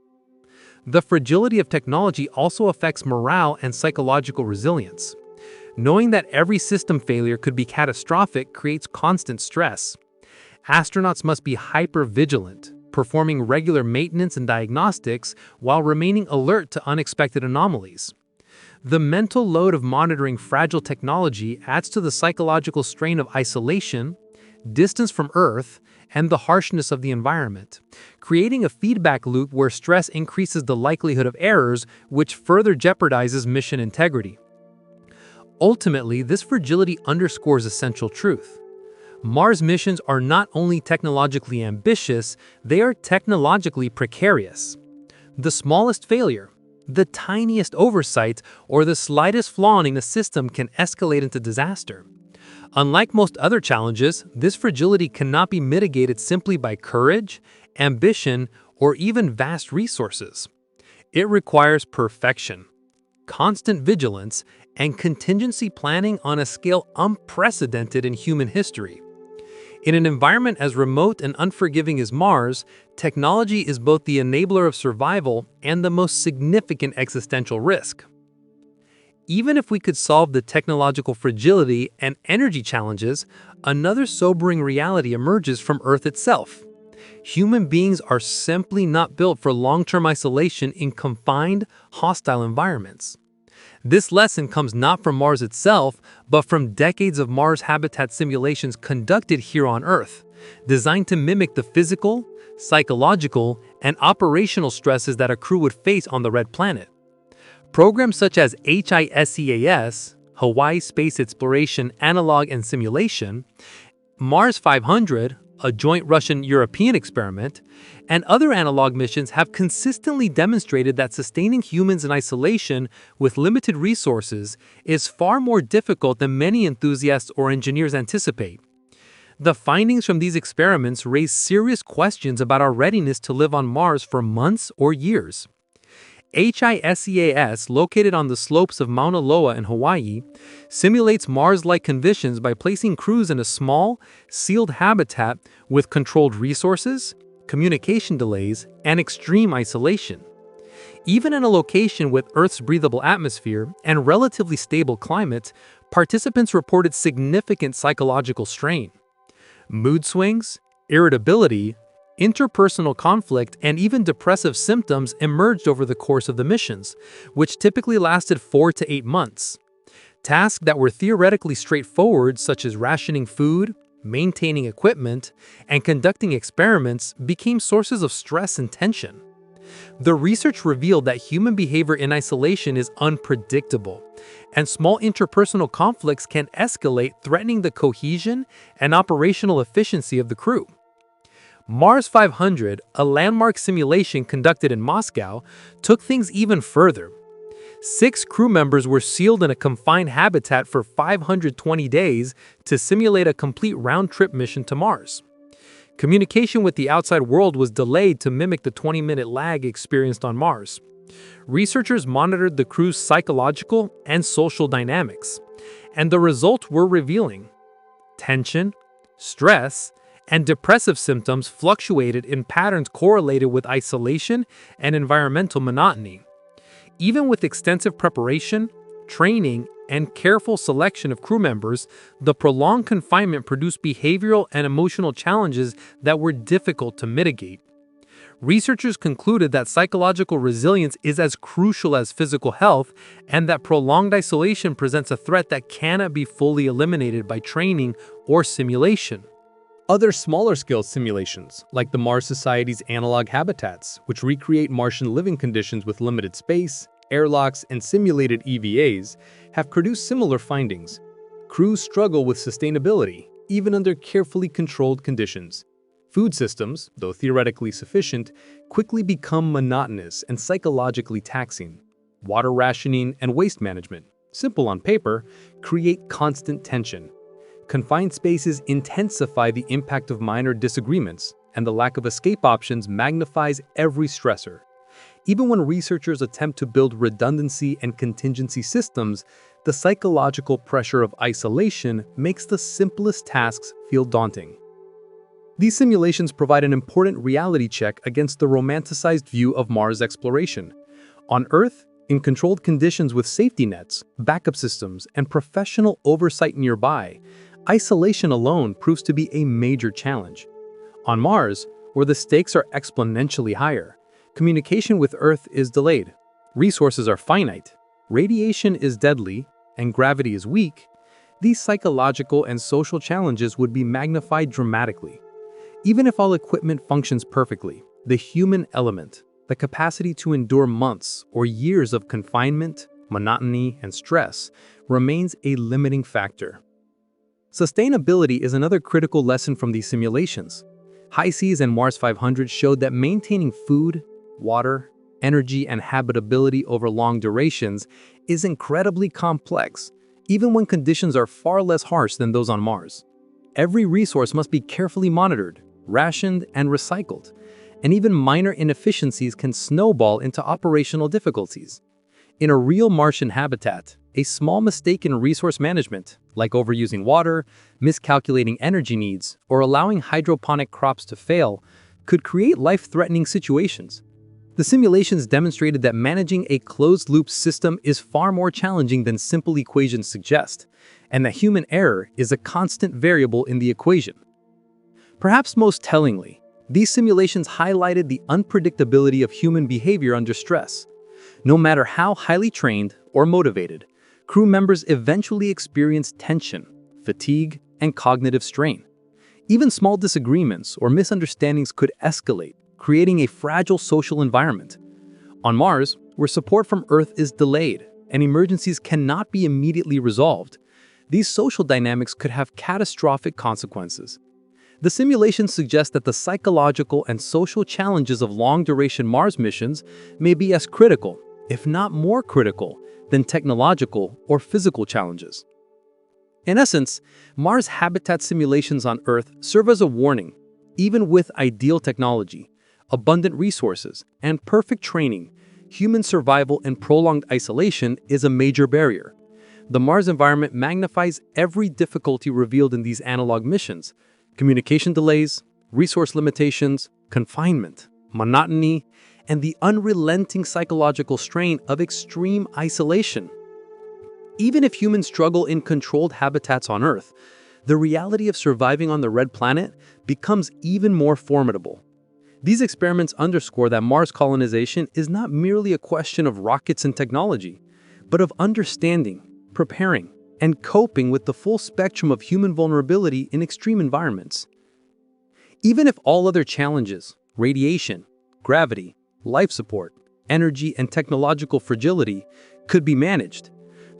The fragility of technology also affects morale and psychological resilience. Knowing that every system failure could be catastrophic creates constant stress. Astronauts must be hyper-vigilant, performing regular maintenance and diagnostics while remaining alert to unexpected anomalies. The mental load of monitoring fragile technology adds to the psychological strain of isolation, distance from Earth, and the harshness of the environment, creating a feedback loop where stress increases the likelihood of errors, which further jeopardizes mission integrity. Ultimately, this fragility underscores essential truth. Mars missions are not only technologically ambitious, they are technologically precarious. The smallest failure, the tiniest oversight, or the slightest flaw in the system can escalate into disaster. Unlike most other challenges, this fragility cannot be mitigated simply by courage, ambition, or even vast resources. It requires perfection, constant vigilance, and contingency planning on a scale unprecedented in human history. In an environment as remote and unforgiving as Mars, technology is both the enabler of survival and the most significant existential risk. Even if we could solve the technological fragility and energy challenges, another sobering reality emerges from Earth itself. Human beings are simply not built for long-term isolation in confined, hostile environments. This lesson comes not from Mars itself, but from decades of Mars habitat simulations conducted here on Earth, designed to mimic the physical, psychological, and operational stresses that a crew would face on the Red Planet. Programs such as HISEAS, Hawaii Space Exploration Analog and Simulation, Mars 500, a joint Russian-European experiment, and other analog missions have consistently demonstrated that sustaining humans in isolation with limited resources is far more difficult than many enthusiasts or engineers anticipate. The findings from these experiments raise serious questions about our readiness to live on Mars for months or years. HISEAS, located on the slopes of Mauna Loa in Hawaii, simulates Mars-like conditions by placing crews in a small, sealed habitat with controlled resources, communication delays, and extreme isolation. Even in a location with Earth's breathable atmosphere and relatively stable climate, participants reported significant psychological strain. Mood swings, irritability, interpersonal conflict, and even depressive symptoms emerged over the course of the missions, which typically lasted 4 to 8 months. Tasks that were theoretically straightforward, such as rationing food, maintaining equipment, and conducting experiments, became sources of stress and tension. The research revealed that human behavior in isolation is unpredictable, and small interpersonal conflicts can escalate, threatening the cohesion and operational efficiency of the crew. Mars 500, a landmark simulation conducted in Moscow, took things even further. 6 crew members were sealed in a confined habitat for 520 days to simulate a complete round-trip mission to Mars. Communication with the outside world was delayed to mimic the 20-minute lag experienced on Mars. Researchers monitored the crew's psychological and social dynamics, and the results were revealing. Tension, stress, and depressive symptoms fluctuated in patterns correlated with isolation and environmental monotony. Even with extensive preparation, training, and careful selection of crew members, the prolonged confinement produced behavioral and emotional challenges that were difficult to mitigate. Researchers concluded that psychological resilience is as crucial as physical health, and that prolonged isolation presents a threat that cannot be fully eliminated by training or simulation. Other smaller-scale simulations, like the Mars Society's analog habitats, which recreate Martian living conditions with limited space, airlocks, and simulated EVAs, have produced similar findings. Crews struggle with sustainability, even under carefully controlled conditions. Food systems, though theoretically sufficient, quickly become monotonous and psychologically taxing. Water rationing and waste management, simple on paper, create constant tension. Confined spaces intensify the impact of minor disagreements, and the lack of escape options magnifies every stressor. Even when researchers attempt to build redundancy and contingency systems, the psychological pressure of isolation makes the simplest tasks feel daunting. These simulations provide an important reality check against the romanticized view of Mars exploration. On Earth, in controlled conditions with safety nets, backup systems, and professional oversight nearby, isolation alone proves to be a major challenge. On Mars, where the stakes are exponentially higher, communication with Earth is delayed, resources are finite, radiation is deadly, and gravity is weak, these psychological and social challenges would be magnified dramatically. Even if all equipment functions perfectly, the human element, the capacity to endure months or years of confinement, monotony, and stress, remains a limiting factor. Sustainability is another critical lesson from these simulations. High seas and Mars 500 showed that maintaining food, water, energy, and habitability over long durations is incredibly complex, even when conditions are far less harsh than those on Mars. Every resource must be carefully monitored, rationed, and recycled, and even minor inefficiencies can snowball into operational difficulties. In a real Martian habitat, a small mistake in resource management, like overusing water, miscalculating energy needs, or allowing hydroponic crops to fail, could create life-threatening situations. The simulations demonstrated that managing a closed-loop system is far more challenging than simple equations suggest, and that human error is a constant variable in the equation. Perhaps most tellingly, these simulations highlighted the unpredictability of human behavior under stress. No matter how highly trained or motivated, crew members eventually experience tension, fatigue, and cognitive strain. Even small disagreements or misunderstandings could escalate, creating a fragile social environment. On Mars, where support from Earth is delayed and emergencies cannot be immediately resolved, these social dynamics could have catastrophic consequences. The simulations suggest that the psychological and social challenges of long-duration Mars missions may be as critical, if not more critical, than technological or physical challenges. In essence, Mars habitat simulations on Earth serve as a warning. Even with ideal technology, abundant resources, and perfect training, human survival in prolonged isolation is a major barrier. The Mars environment magnifies every difficulty revealed in these analog missions: communication delays, resource limitations, confinement, monotony, and the unrelenting psychological strain of extreme isolation. Even if humans struggle in controlled habitats on Earth, the reality of surviving on the Red Planet becomes even more formidable. These experiments underscore that Mars colonization is not merely a question of rockets and technology, but of understanding, preparing, and coping with the full spectrum of human vulnerability in extreme environments. Even if all other challenges, radiation, gravity, life support, energy, and technological fragility, could be managed,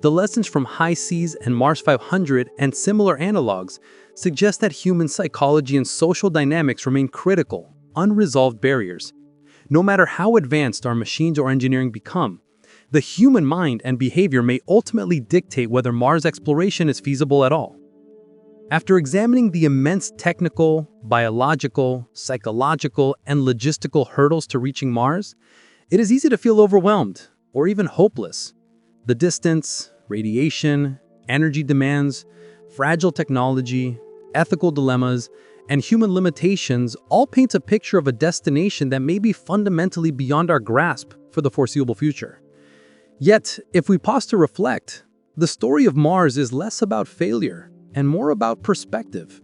the lessons from high seas and Mars 500 and similar analogs suggest that human psychology and social dynamics remain critical, unresolved barriers. No matter how advanced our machines or engineering become, the human mind and behavior may ultimately dictate whether Mars exploration is feasible at all. After examining the immense technical, biological, psychological, and logistical hurdles to reaching Mars, it is easy to feel overwhelmed or even hopeless. The distance, radiation, energy demands, fragile technology, ethical dilemmas, and human limitations all paint a picture of a destination that may be fundamentally beyond our grasp for the foreseeable future. Yet, if we pause to reflect, the story of Mars is less about failure and more about perspective.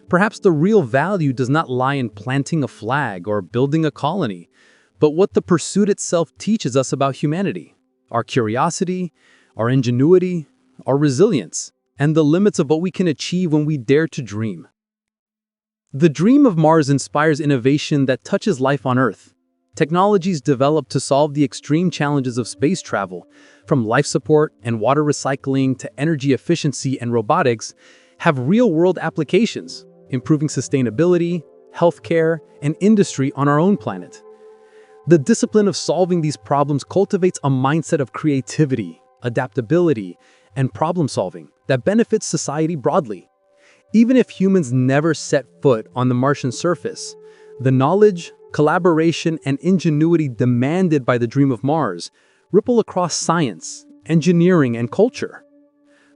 Perhaps the real value does not lie in planting a flag or building a colony, but what the pursuit itself teaches us about humanity, our curiosity, our ingenuity, our resilience, and the limits of what we can achieve when we dare to dream. The dream of Mars inspires innovation that touches life on Earth. Technologies developed to solve the extreme challenges of space travel, from life support and water recycling to energy efficiency and robotics, have real-world applications, improving sustainability, healthcare, and industry on our own planet. The discipline of solving these problems cultivates a mindset of creativity, adaptability, and problem-solving that benefits society broadly. Even if humans never set foot on the Martian surface, the knowledge, collaboration, and ingenuity demanded by the dream of Mars ripple across science, engineering, and culture.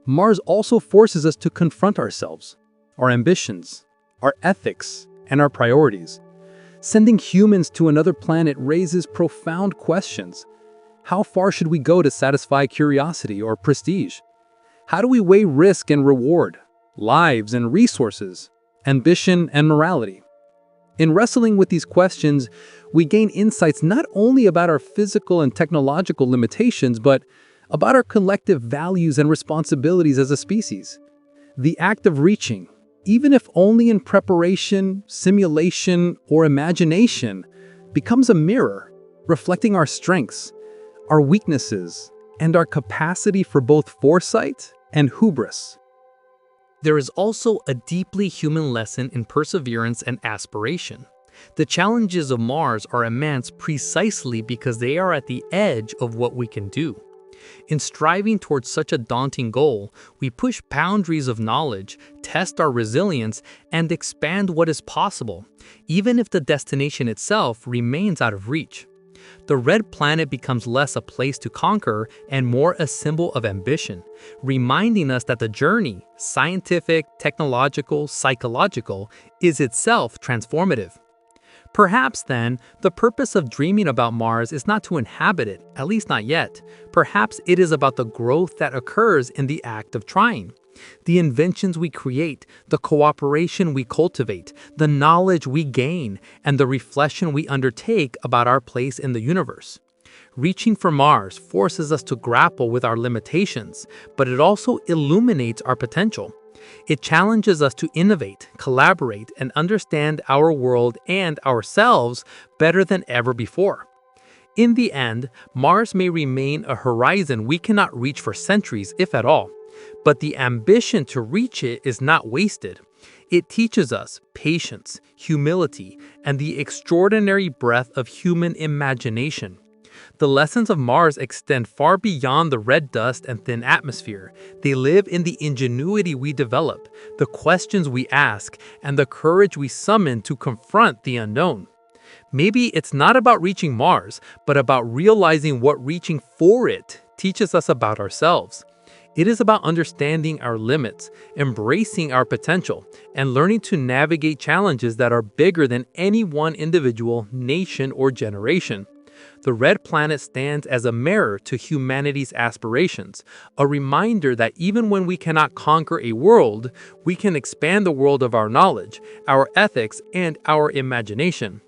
Mars also forces us to confront ourselves, our ambitions, our ethics, and our priorities. Sending humans to another planet raises profound questions. How far should we go to satisfy curiosity or prestige? How do we weigh risk and reward, lives and resources, ambition and morality? In wrestling with these questions, we gain insights not only about our physical and technological limitations, but about our collective values and responsibilities as a species. The act of reaching, even if only in preparation, simulation, or imagination, becomes a mirror, reflecting our strengths, our weaknesses, and our capacity for both foresight and hubris. There is also a deeply human lesson in perseverance and aspiration. The challenges of Mars are immense precisely because they are at the edge of what we can do. In striving towards such a daunting goal, we push boundaries of knowledge, test our resilience, and expand what is possible, even if the destination itself remains out of reach. The red planet becomes less a place to conquer and more a symbol of ambition, reminding us that the journey, scientific, technological, psychological, is itself transformative. Perhaps, then, the purpose of dreaming about Mars is not to inhabit it, at least not yet. Perhaps it is about the growth that occurs in the act of trying. The inventions we create, the cooperation we cultivate, the knowledge we gain, and the reflection we undertake about our place in the universe. Reaching for Mars forces us to grapple with our limitations, but it also illuminates our potential. It challenges us to innovate, collaborate, and understand our world and ourselves better than ever before. In the end, Mars may remain a horizon we cannot reach for centuries, if at all. But the ambition to reach it is not wasted. It teaches us patience, humility, and the extraordinary breadth of human imagination. The lessons of Mars extend far beyond the red dust and thin atmosphere. They live in the ingenuity we develop, the questions we ask, and the courage we summon to confront the unknown. Maybe it's not about reaching Mars, but about realizing what reaching for it teaches us about ourselves. It is about understanding our limits, embracing our potential, and learning to navigate challenges that are bigger than any one individual, nation, or generation. The red planet stands as a mirror to humanity's aspirations, a reminder that even when we cannot conquer a world, we can expand the world of our knowledge, our ethics, and our imagination.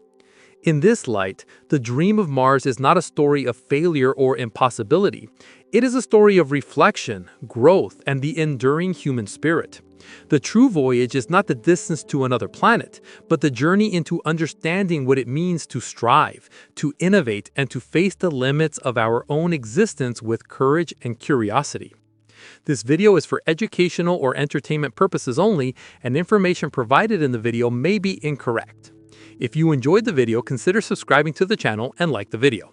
In this light, the dream of Mars is not a story of failure or impossibility. It is a story of reflection, growth, and the enduring human spirit. The true voyage is not the distance to another planet, but the journey into understanding what it means to strive, to innovate, and to face the limits of our own existence with courage and curiosity. This video is for educational or entertainment purposes only, and information provided in the video may be incorrect. If you enjoyed the video, consider subscribing to the channel and like the video.